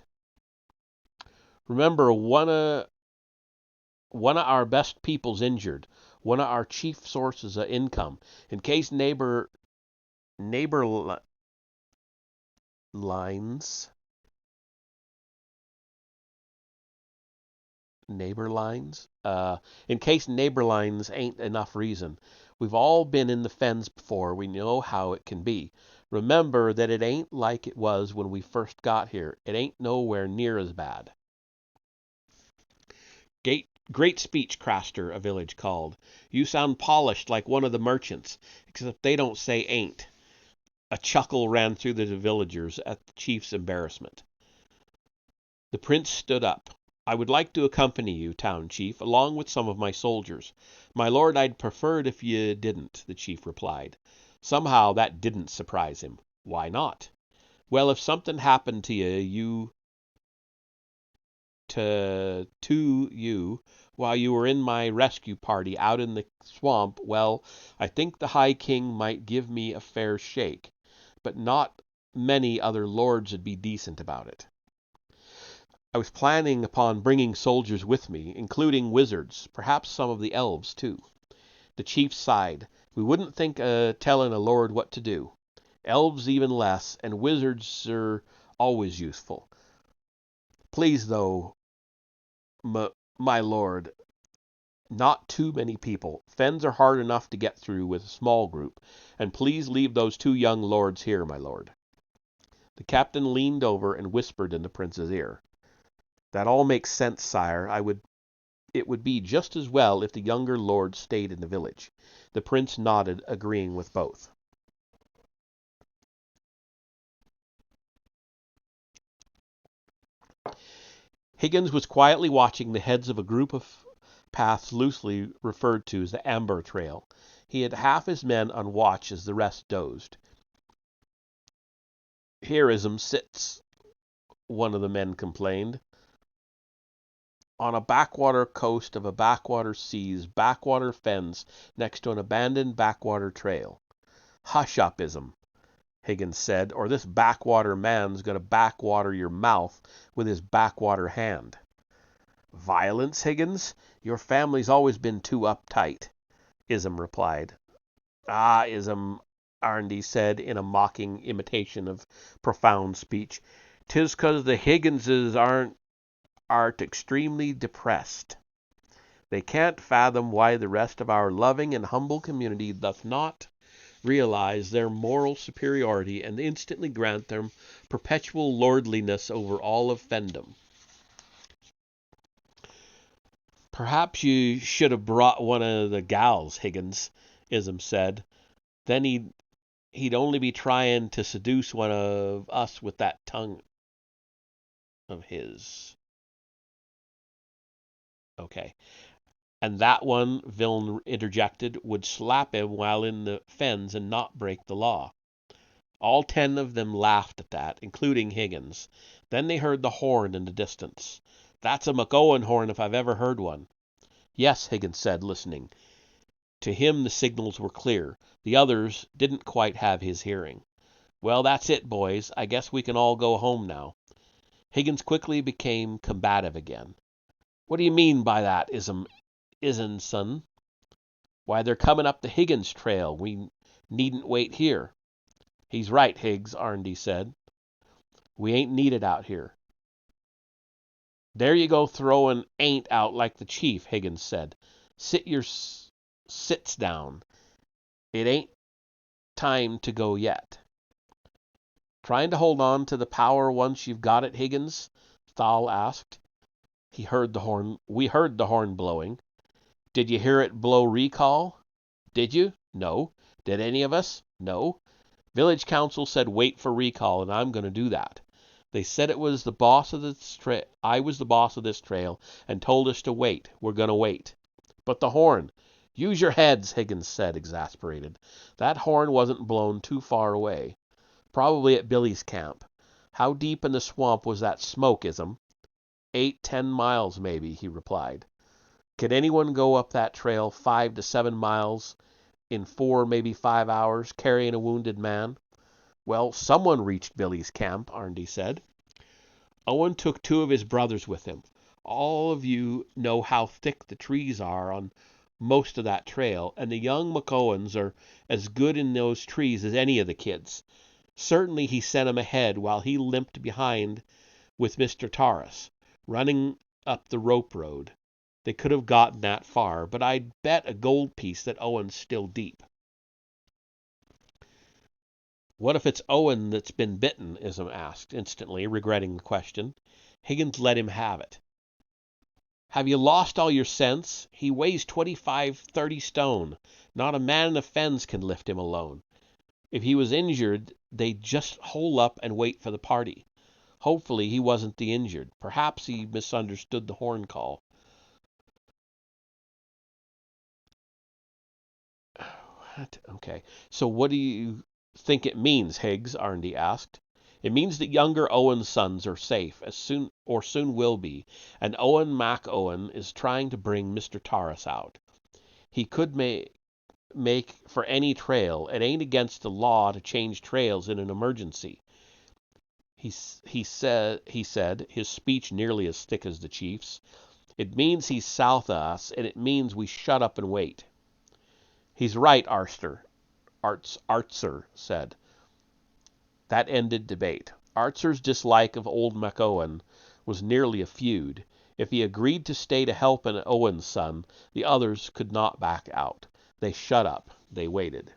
Remember, one of our best people's injured, one of our chief sources of income, in case neighbor lines in case neighbor lines ain't enough reason. We've all been in the fens before. We know how it can be. Remember that it ain't like it was when we first got here. It ain't nowhere near as bad. Great speech, Craster, a village called. You sound polished like one of the merchants, except they don't say ain't. A chuckle ran through the villagers at the chief's embarrassment. The prince stood up. I would like to accompany you, town chief, along with some of my soldiers. My lord, I'd prefer it if you didn't, the chief replied. Somehow that didn't surprise him. Why not? Well, if something happened to you while you were in my rescue party out in the swamp, well, I think the High King might give me a fair shake, but not many other lords would be decent about it. I was planning upon bringing soldiers with me, including wizards, perhaps some of the elves, too. The chief sighed. We wouldn't think telling a lord what to do. Elves even less, and wizards are always useful. Please, though, my lord, not too many people. Fens are hard enough to get through with a small group, and please leave those 2 young lords here, my lord. The captain leaned over and whispered in the prince's ear. That all makes sense, sire. It would be just as well if the younger lords stayed in the village. The prince nodded, agreeing with both. Higgins was quietly watching the heads of a group of paths loosely referred to as the Amber Trail. He had half his men on watch as the rest dozed. Here Ism sits, one of the men complained. On a backwater coast of a backwater sea's backwater fens next to an abandoned backwater trail. Hush up, Ism, Higgins said, or this backwater man's going to backwater your mouth with his backwater hand. Violence, Higgins? Your family's always been too uptight, Ism replied. Ah, Ism, Arndy said in a mocking imitation of profound speech, 'tis 'cause the Higginses art extremely depressed. They can't fathom why the rest of our loving and humble community doth not realize their moral superiority and instantly grant them perpetual lordliness over all of Fendom. Perhaps you should have brought one of the gals, Higgins, Ism said. Then he'd only be trying to seduce one of us with that tongue of his. Okay. And that one, Viln interjected, would slap him while in the fens and not break the law. All 10 of them laughed at that, including Higgins. Then they heard the horn in the distance. That's a McOwen horn if I've ever heard one. Yes, Higgins said, listening. To him the signals were clear. The others didn't quite have his hearing. Well, that's it, boys. I guess we can all go home now. Higgins quickly became combative again. What do you mean by that, Isnson? Why, they're coming up the Higgins trail. We needn't wait here. He's right, Higgs, Arndy said. We ain't needed out here. There you go throwing ain't out like the chief, Higgins said. Sit your sits down. It ain't time to go yet. Trying to hold on to the power once you've got it, Higgins? Thal asked. We heard the horn blowing. Did you hear it blow recall? Did you? No. Did any of us? No. Village council said wait for recall, and I'm going to do that. They said I was the boss of this trail and told us to wait. We're going to wait. But the horn. Use your heads, Higgins said, exasperated. That horn wasn't blown too far away. Probably at Billy's camp. How deep in the swamp was that smoke, Ism? 8-10 miles, maybe, he replied. Could anyone go up that trail 5 to 7 miles in 4, maybe 5 hours, carrying a wounded man? Well, someone reached Billy's camp, Arndy said. Owen took 2 of his brothers with him. All of you know how thick the trees are on most of that trail, and the young McOwens are as good in those trees as any of the kids. Certainly he sent 'em ahead while he limped behind with Mr. Taurus, running up the rope road. They could have gotten that far, but I'd bet a gold piece that Owen's still deep. What if it's Owen that's been bitten? Ism asked, instantly regretting the question. Higgins let him have it. Have you lost all your sense? He weighs 25-30 stone. Not a man in the fens can lift him alone. If he was injured, they'd just hole up and wait for the party. Hopefully he wasn't the injured. Perhaps he misunderstood the horn call. What? Okay. So what do you think it means, Higgs? Arndy asked. It means that younger Owen's sons are safe, soon will be, and Owen Owen is trying to bring Mr. Taurus out. He could make for any trail. It ain't against the law to change trails in an emergency. He said, his speech nearly as thick as the chief's. It means he's south of us, and it means we shut up and wait. He's right, Artzer said. That ended debate. Artzer's dislike of old McOwen was nearly a feud. If he agreed to stay to help an Owen's son, the others could not back out. They shut up. They waited.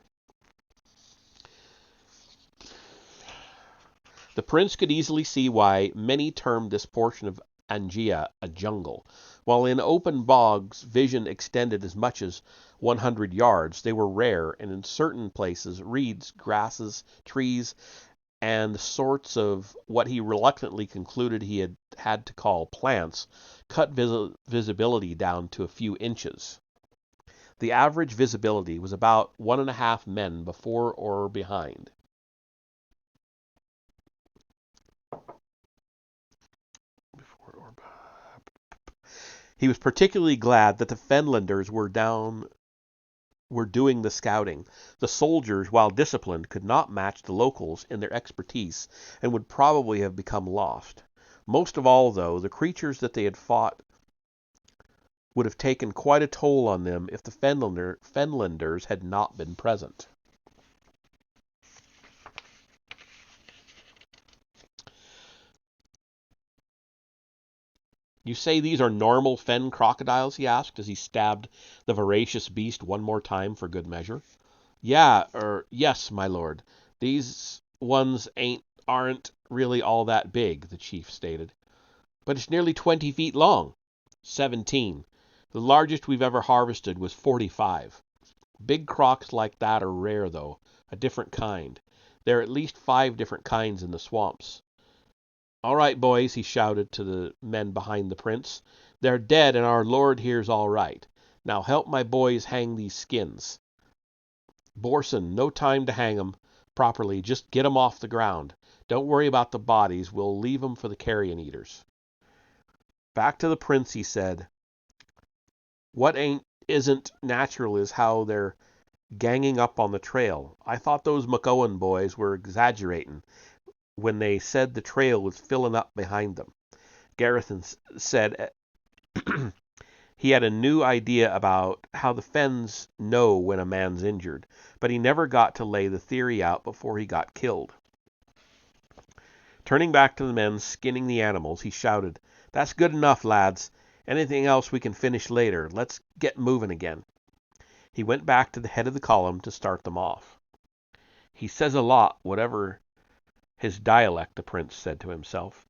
The prince could easily see why many termed this portion of Angea a jungle. While in open bogs vision extended as much as 100 yards, they were rare, and in certain places reeds, grasses, trees, and sorts of what he reluctantly concluded he had to call plants cut visibility down to a few inches. The average visibility was about 1.5 men before or behind. He was particularly glad that the Fenlanders were doing the scouting. The soldiers, while disciplined, could not match the locals in their expertise and would probably have become lost. Most of all, though, the creatures that they had fought would have taken quite a toll on them if the Fenlanders had not been present. You say these are normal fen crocodiles? He asked as he stabbed the voracious beast one more time for good measure. Yes, my lord. These ones aren't really all that big, the chief stated. But it's nearly 20 feet long. 17. The largest we've ever harvested was 45. Big crocs like that are rare, though. A different kind. There are at least 5 different kinds in the swamps. All right, boys, he shouted to the men behind the prince. They're dead, and our lord here's all right. Now help my boys hang these skins. Borson, no time to hang 'em properly. Just get 'em off the ground. Don't worry about the bodies. We'll leave 'em for the carrion eaters. Back to the prince, he said. What isn't natural is how they're ganging up on the trail. I thought those McOwen boys were exaggerating when they said the trail was filling up behind them. Garrison said he had a new idea about how the Fens know when a man's injured, but he never got to lay the theory out before he got killed. Turning back to the men skinning the animals, he shouted, That's good enough, lads. Anything else we can finish later. Let's get moving again. He went back to the head of the column to start them off. He says a lot, whatever his dialect, the prince said to himself.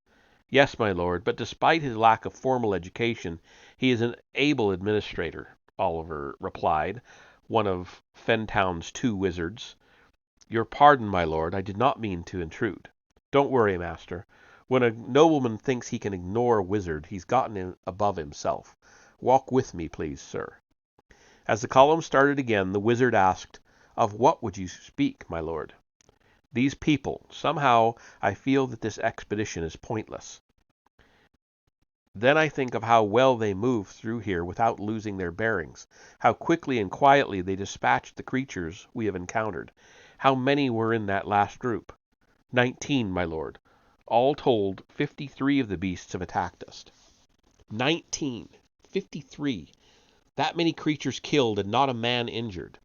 Yes, my lord, but despite his lack of formal education, he is an able administrator, Oliver replied, one of Fentown's 2 wizards. Your pardon, my lord, I did not mean to intrude. Don't worry, master. When a nobleman thinks he can ignore a wizard, he's gotten above himself. Walk with me, please, sir. As the column started again, the wizard asked, "Of what would you speak, my lord?" "These people. Somehow I feel that this expedition is pointless. Then I think of how well they move through here without losing their bearings, how quickly and quietly they dispatched the creatures we have encountered. How many were in that last group?" 19, my lord. All told, 53 of the beasts have attacked us." 19. 53. That many creatures killed and not a man injured.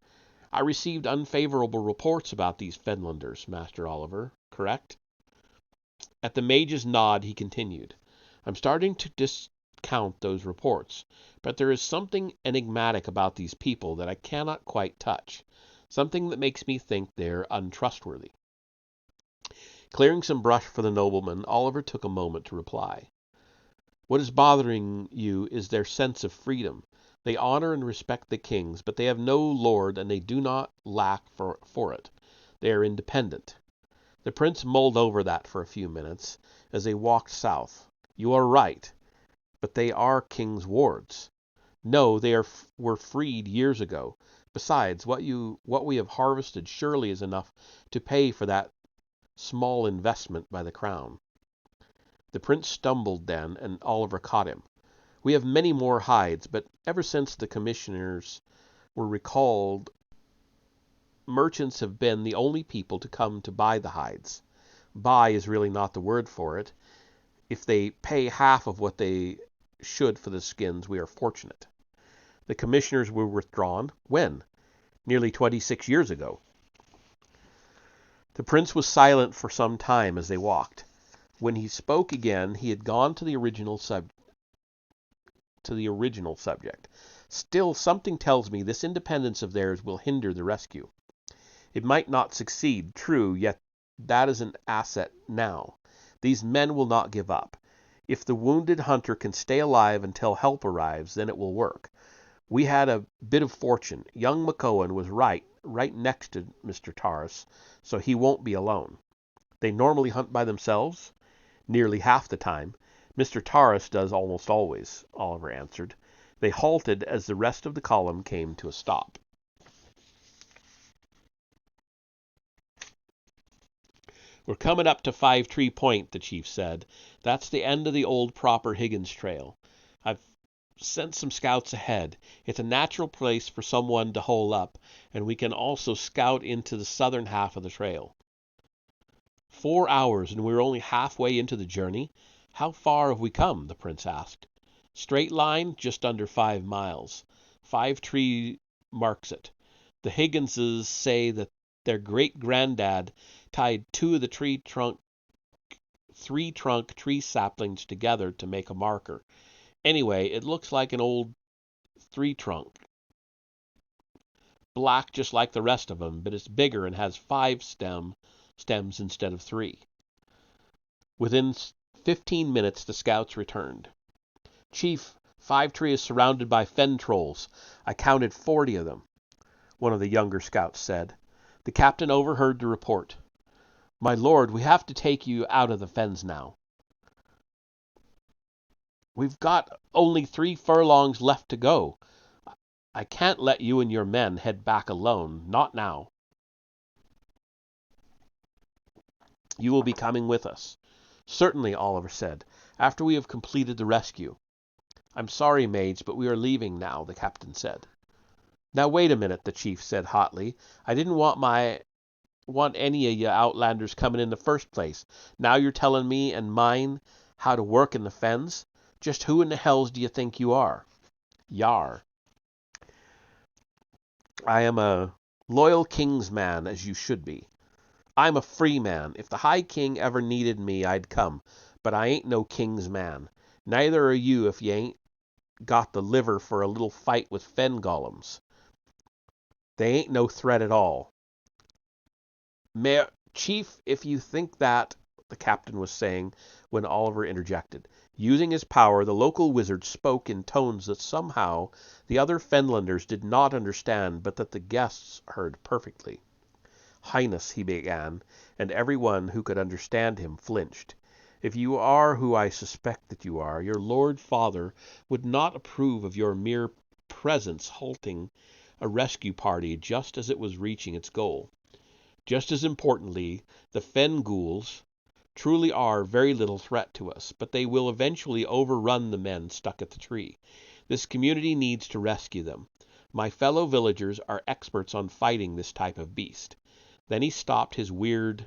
I received unfavorable reports about these Fenlanders, Master Oliver, correct? At the mage's nod, he continued, "I'm starting to discount those reports, but there is something enigmatic about these people that I cannot quite touch, something that makes me think they're untrustworthy." Clearing some brush for the nobleman, Oliver took a moment to reply. "What is bothering you is their sense of freedom. They honor and respect the kings, but they have no lord and they do not lack for it. They are independent." The prince mulled over that for a few minutes as they walked south. "You are right, but they are king's wards." "No, were freed years ago. Besides, what we have harvested surely is enough to pay for that small investment by the crown." The prince stumbled then, and Oliver caught him. "We have many more hides, but ever since the commissioners were recalled, merchants have been the only people to come to buy the hides. Buy is really not the word for it. If they pay half of what they should for the skins, we are fortunate." "The commissioners were withdrawn? When?" "Nearly 26 years ago." The prince was silent for some time as they walked. When he spoke again, he had gone to the original subject. "Still, something tells me this independence of theirs will hinder the rescue. It might not succeed, true, yet that is an asset now. These men will not give up. If the wounded hunter can stay alive until help arrives, then it will work. We had a bit of fortune. Young McCowan was right next to Mr. Taurus, so he won't be alone." "They normally hunt by themselves?" "Nearly half the time. Mr. Taurus does almost always," Oliver answered. They halted as the rest of the column came to a stop. "We're coming up to Five Tree Point," the chief said. "That's the end of the old proper Higgins Trail. I've sent some scouts ahead. It's a natural place for someone to hole up, and we can also scout into the southern half of the trail." 4 hours, and we're only halfway into the journey? How far have we come?" the prince asked. "Straight line, just under 5 miles. 5 Tree marks it. The Higginses say that their great-granddad tied 2 of the three-trunk tree saplings together to make a marker. Anyway, it looks like an old three-trunk. Black just like the rest of them, but it's bigger and has 5 stems instead of 3. Within 15 minutes, the scouts returned. "Chief, 5 Tree is surrounded by fen trolls. I counted 40 of them," one of the younger scouts said. The captain overheard the report. "My lord, we have to take you out of the fens now. We've got only 3 furlongs left to go. I can't let you and your men head back alone, not now. You will be coming with us." "Certainly," Oliver said, "after we have completed the rescue." "I'm sorry, mates, but we are leaving now," the captain said. "Now wait a minute," the chief said hotly. "I didn't want any of you outlanders coming in the first place. Now you're telling me and mine how to work in the fens? Just who in the hells do you think you are?" "Yar. I am a loyal king's man, as you should be. I'm a free man. If the High King ever needed me, I'd come. But I ain't no king's man. Neither are you if you ain't got the liver for a little fight with fen golems. They ain't no threat at all." "Chief, if you think that," the captain was saying, when Oliver interjected. Using his power, the local wizard spoke in tones that somehow the other Fenlanders did not understand, but that the guests heard perfectly. "Highness," he began, and everyone who could understand him flinched. "If you are who I suspect that you are, your lord father would not approve of your mere presence halting a rescue party just as it was reaching its goal. Just as importantly, the fen ghouls truly are very little threat to us, but they will eventually overrun the men stuck at the tree. This community needs to rescue them. My fellow villagers are experts on fighting this type of beast. Then he stopped his weird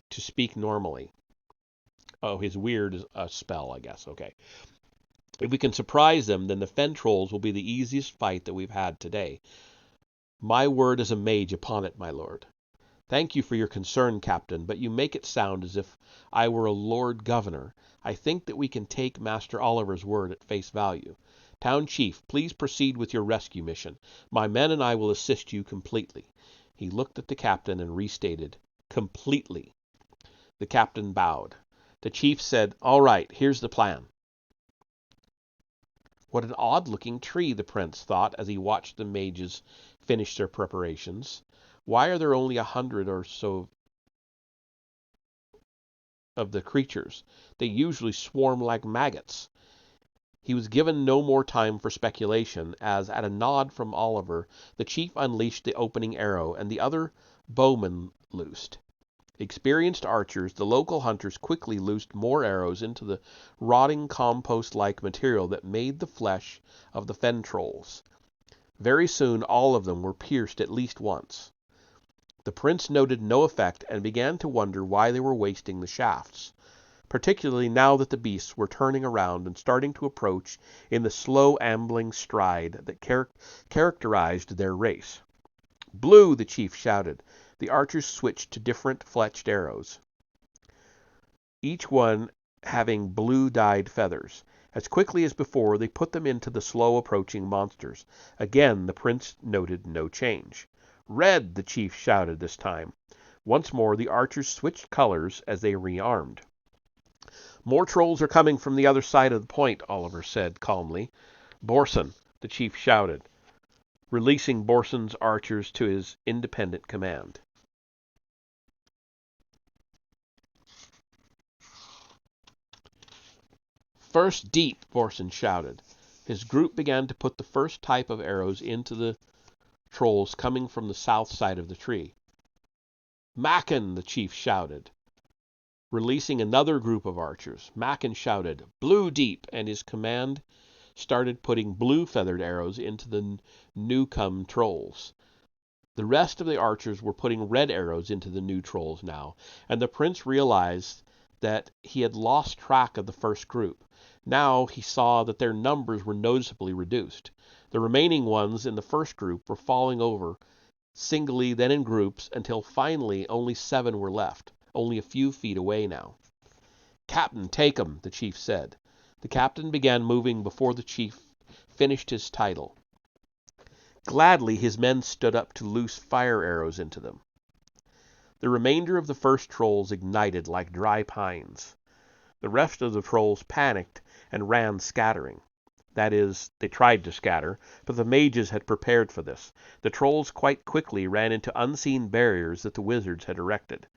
to speak normally. Oh, his weird is a spell, I guess. Okay. If we can surprise them, then the fen trolls will be the easiest fight that we've had today. My word as a mage upon it, my lord. Thank you for your concern, Captain, but you make it sound as if I were a Lord Governor. I think that we can take Master Oliver's word at face value. Town Chief, please proceed with your rescue mission. My men and I will assist you completely. He looked at the captain and restated, completely. The captain bowed. The chief said, all right, here's the plan. What an odd-looking tree, the prince thought as he watched the mages finish their preparations. Why are there only 100 or so of the creatures? They usually swarm like maggots. He was given no more time for speculation, as at a nod from Oliver, the chief unleashed the opening arrow, and the other bowmen loosed. Experienced archers, the local hunters quickly loosed more arrows into the rotting compost-like material that made the flesh of the fen trolls. Very soon all of them were pierced at least once. The prince noted no effect and began to wonder why they were wasting the shafts, particularly now that the beasts were turning around and starting to approach in the slow ambling stride that characterized their race. Blue, the chief shouted. The archers switched to different fletched arrows, each one having blue-dyed feathers. As quickly as before, they put them into the slow-approaching monsters. Again, the prince noted no change. Red, the chief shouted this time. Once more, the archers switched colors as they rearmed. More trolls are coming from the other side of the point, Oliver said calmly. Borson, the chief shouted, releasing Borson's archers to his independent command. First deep, Borson shouted. His group began to put the first type of arrows into the trolls coming from the south side of the tree. Mackin, the chief shouted, releasing another group of archers. Mackin shouted, blue deep, and his command started putting blue-feathered arrows into the new-come trolls. The rest of the archers were putting red arrows into the new trolls now, and the prince realized that he had lost track of the first group. Now he saw that their numbers were noticeably reduced. The remaining ones in the first group were falling over, singly, then in groups, until finally only 7 were left, only a few feet away now. Captain, take 'em, the chief said. The captain began moving before the chief finished his title. Gladly his men stood up to loose fire arrows into them. The remainder of the first trolls ignited like dry pines. The rest of the trolls panicked and ran scattering. That is, they tried to scatter, but the mages had prepared for this. The trolls quite quickly ran into unseen barriers that the wizards had erected.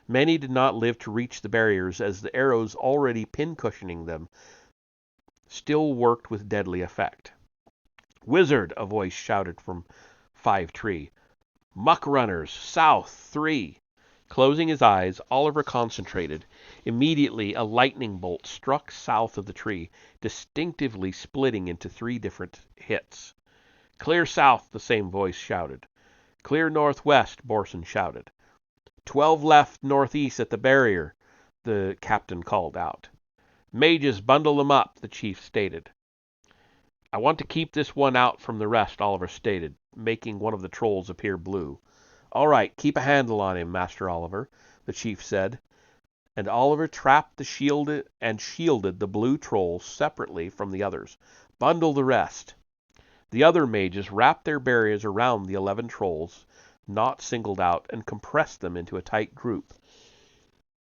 Many did not live to reach the barriers, as the arrows already pin-cushioning them still worked with deadly effect. Wizard, a voice shouted from 5 Tree. Muck runners, south, 3. Closing his eyes, Oliver concentrated. Immediately, a lightning bolt struck south of the tree, distinctively splitting into 3 different hits. Clear south, the same voice shouted. Clear northwest, Borson shouted. 12 left northeast at the barrier, the captain called out. Mages, bundle them up, the chief stated. I want to keep this one out from the rest, Oliver stated, making one of the trolls appear blue. All right, keep a handle on him, Master Oliver, the chief said, and Oliver trapped the shielded the blue troll separately from the others. Bundle the rest. The other mages wrapped their barriers around the 11 trolls, not singled out, and compressed them into a tight group.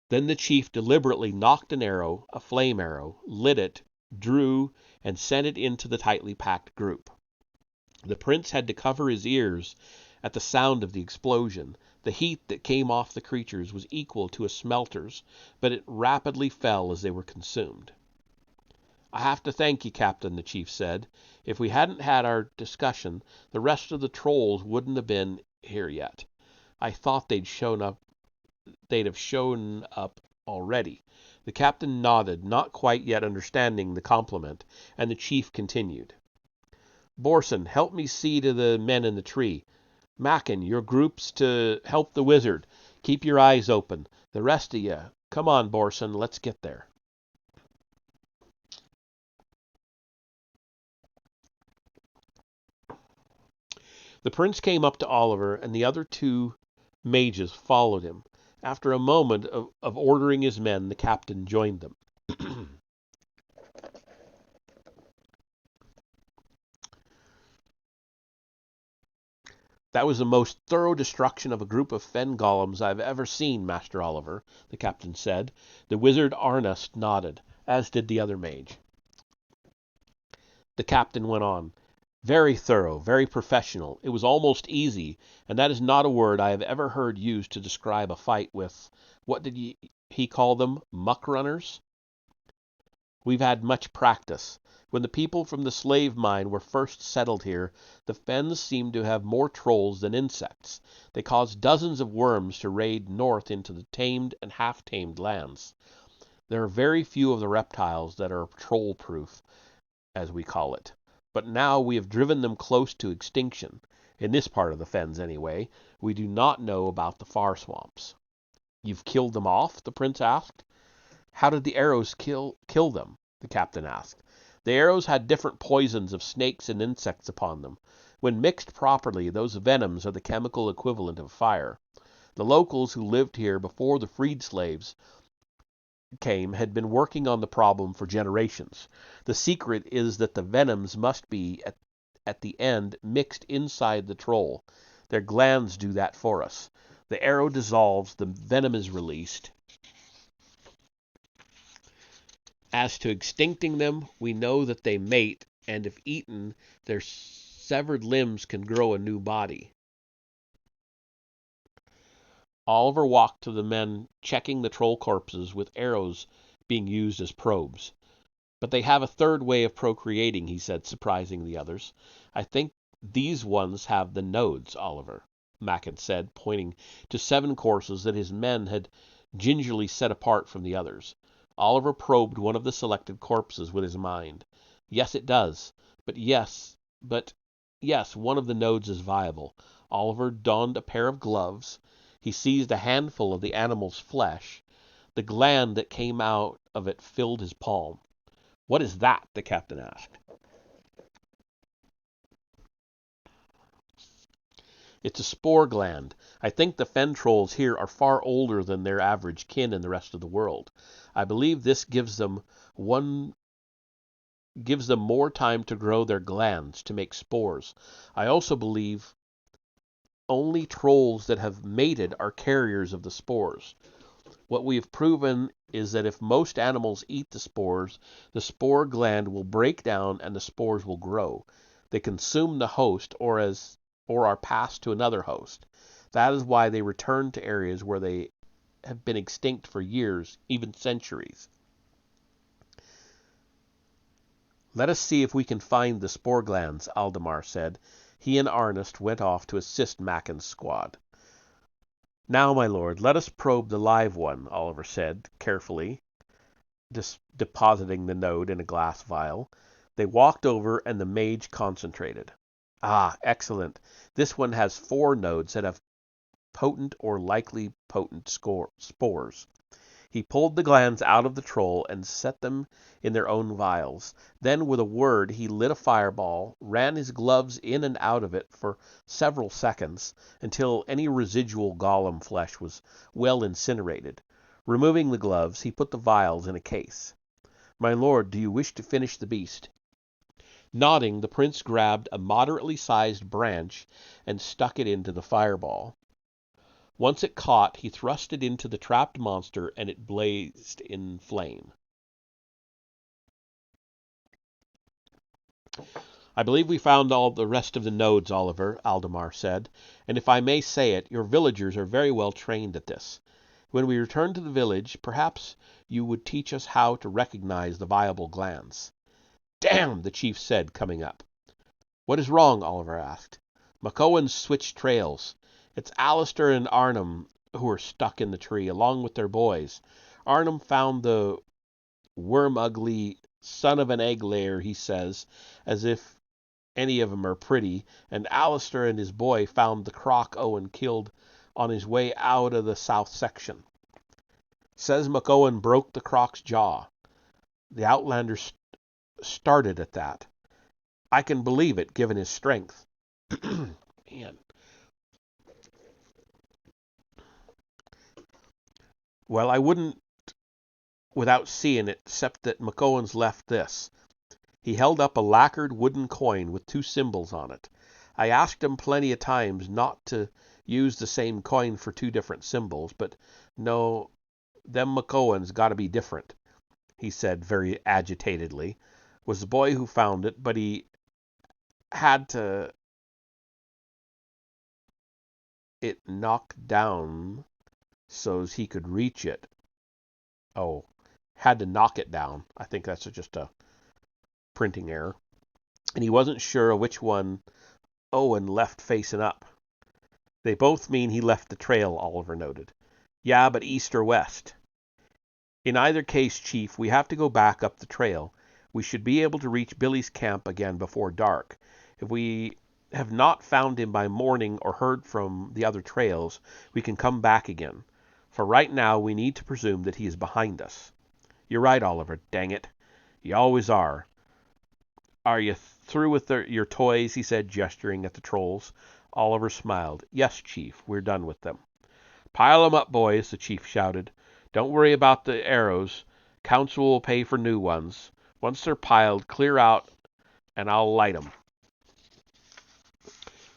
Then the chief deliberately knocked an arrow, a flame arrow, lit it, drew, and sent it into the tightly packed group. The prince had to cover his ears at the sound of the explosion. The heat that came off the creatures was equal to a smelter's, but it rapidly fell as they were consumed. "I have to thank you, Captain," the chief said. "If we hadn't had our discussion, the rest of the trolls wouldn't have been here yet. I thought they'd have shown up already." The captain nodded, not quite yet understanding the compliment, and the chief continued. "Borson, help me see to the men in the tree. Mackin, your group's to help the wizard. Keep your eyes open. The rest of you, come on, Borson, let's get there." The prince came up to Oliver, and the other two mages followed him. After a moment of ordering his men, the captain joined them. "That was the most thorough destruction of a group of fen golems I've ever seen, Master Oliver," the captain said. The wizard Arnest nodded, as did the other mage. The captain went on. "Very thorough, very professional. It was almost easy, and that is not a word I have ever heard used to describe a fight with, what did he call them, muck runners? We've had much practice. When the people from the slave mine were first settled here, the fens seemed to have more trolls than insects. They caused dozens of worms to raid north into the tamed and half-tamed lands. There are very few of the reptiles that are troll-proof, as we call it. But now we have driven them close to extinction. In this part of the fens, anyway. We do not know about the far swamps." "You've killed them off?" the prince asked. "How did the arrows kill them?" the captain asked. "The arrows had different poisons of snakes and insects upon them. When mixed properly, those venoms are the chemical equivalent of fire. The locals who lived here before the freed slaves came had been working on the problem for generations. The secret is that the venoms must be, at the end, mixed inside the troll. Their glands do that for us. The arrow dissolves, the venom is released. As to extincting them, we know that they mate, and if eaten, their severed limbs can grow a new body." Oliver walked to the men checking the troll corpses with arrows being used as probes. "But they have a third way of procreating," he said, surprising the others. "I think these ones have the nodes, Oliver," Mackin said, pointing to 7 courses that his men had gingerly set apart from the others. Oliver probed one of the selected corpses with his mind. "Yes, it does. But yes, one of the nodes is viable." Oliver donned a pair of gloves. He seized a handful of the animal's flesh. The gland that came out of it filled his palm. "What is that?" the captain asked. "It's a spore gland. I think the fen trolls here are far older than their average kin in the rest of the world. I believe this gives them more time to grow their glands to make spores. I also believe only trolls that have mated are carriers of the spores. What we have proven is that if most animals eat the spore gland will break down and the spores will grow. They consume the host or are passed to another host. That is why they return to areas where they have been extinct for years, even centuries." "Let us see if we can find the spore glands," Aldemar said. He and Arnest went off to assist Macken's squad. "Now, my lord, let us probe the live one," Oliver said, carefully depositing the node in a glass vial. They walked over, and the mage concentrated. "Ah, excellent. This one has 4 nodes that have potent or likely potent spores." He pulled the glands out of the troll and set them in their own vials. Then, with a word, he lit a fireball, ran his gloves in and out of it for several seconds, until any residual golem flesh was well incinerated. Removing the gloves, he put the vials in a case. "My lord, do you wish to finish the beast?" Nodding, the prince grabbed a moderately sized branch and stuck it into the fireball. Once it caught, he thrust it into the trapped monster, and it blazed in flame. "I believe we found all the rest of the nodes, Oliver," Aldemar said, "and if I may say it, your villagers are very well trained at this. When we return to the village, perhaps you would teach us how to recognize the viable glands." Damn, the chief said, coming up. What is wrong? Oliver asked. McCohen's switched trails. It's Alistair and Arnhem who are stuck in the tree, along with their boys. Arnhem found the worm-ugly son of an egg-layer, he says, as if any of 'em are pretty, and Alistair and his boy found the croc Owen killed on his way out of the south section. Says McCohen broke the croc's jaw. The Outlander started at that. I can believe it, given his strength. Man. Well, I wouldn't without seeing it, except that McCohen's left this. He held up a lacquered wooden coin with 2 symbols on it. I asked him plenty of times not to use the same coin for 2 different symbols, but no, them McCohen's got to be different, he said very agitatedly. It was the boy who found it, but he had it knocked down so he could reach it. Oh, had to knock it down. I think that's just a printing error. And he wasn't sure which one Owen left facing up. They both mean he left the trail, Oliver noted. Yeah, but east or west? In either case, Chief, we have to go back up the trail. We should be able to reach Billy's camp again before dark. If we have not found him by morning or heard from the other trails, we can come back again. For right now, we need to presume that he is behind us. You're right, Oliver, dang it. You always are. Are you through with your toys? He said, gesturing at the trolls. Oliver smiled. Yes, Chief, we're done with them. Pile 'em up, boys, the chief shouted. Don't worry about the arrows. Council will pay for new ones. Once they're piled, clear out, and I'll light 'em.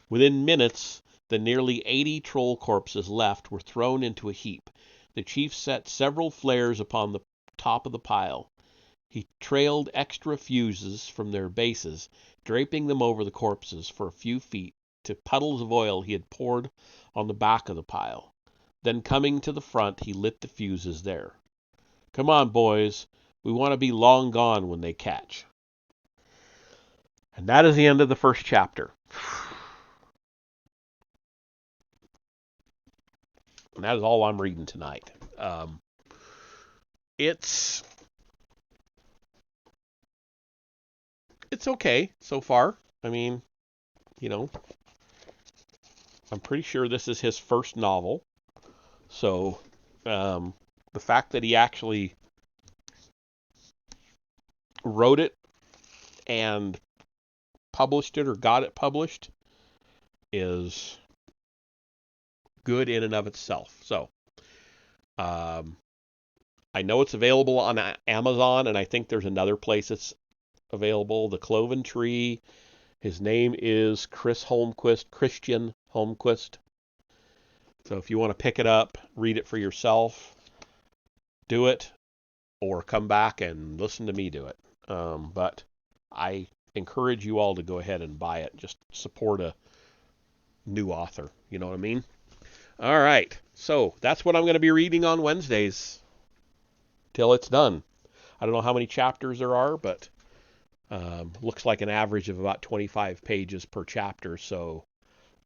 Within minutes, the nearly 80 troll corpses left were thrown into a heap. The chief set several flares upon the top of the pile. He trailed extra fuses from their bases, draping them over the corpses for a few feet to puddles of oil he had poured on the back of the pile. Then, coming to the front, he lit the fuses there. Come on, boys. We want to be long gone when they catch. And that is the end of the first chapter. And that is all I'm reading tonight. It's okay so far. I mean, I'm pretty sure this is his first novel. So, the fact that he actually wrote it and published it or got it published is good in and of itself. So, I know it's available on Amazon, and I think there's another place it's available, the Cloven Tree. His name is Christian Holmquist. So if you want to pick it up, read it for yourself, do it, or come back and listen to me do it. But I encourage you all to go ahead and buy it. Just support a new author. You know what I mean? All right. So that's what I'm going to be reading on Wednesdays till it's done. I don't know how many chapters there are, but looks like an average of about 25 pages per chapter. So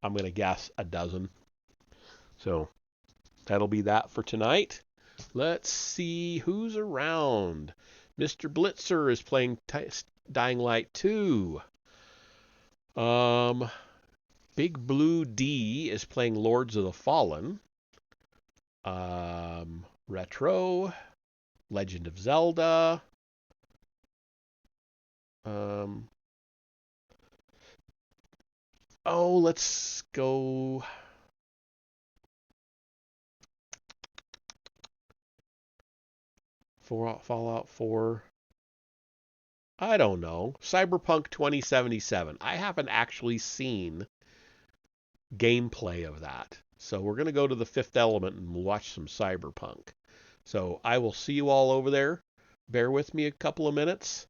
I'm going to guess a dozen. So that'll be that for tonight. Let's see who's around. Mr. Blitzer is playing Dying Light 2. Big Blue D is playing Lords of the Fallen. Retro. Legend of Zelda. Let's go. Fallout 4. I don't know. Cyberpunk 2077. I haven't actually seen gameplay of that. So we're going to go to the Fifth Element and watch some Cyberpunk. So I will see you all over there. Bear with me a couple of minutes.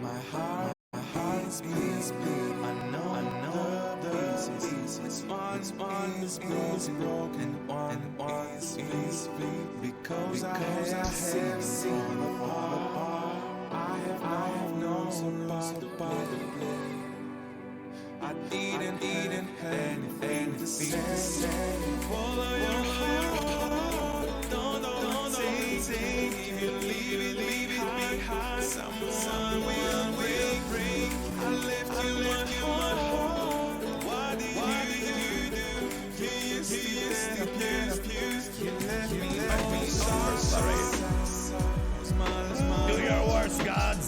My heart is beating. I know this is one is broken, and one is me. Because I have seen apart. I have known about the play. I didn't have anything to say. Follow your heart, don't take. If you leave it behind, someone will bring. I left you my heart. What did you do? You left me sorry. Do your worst, gods.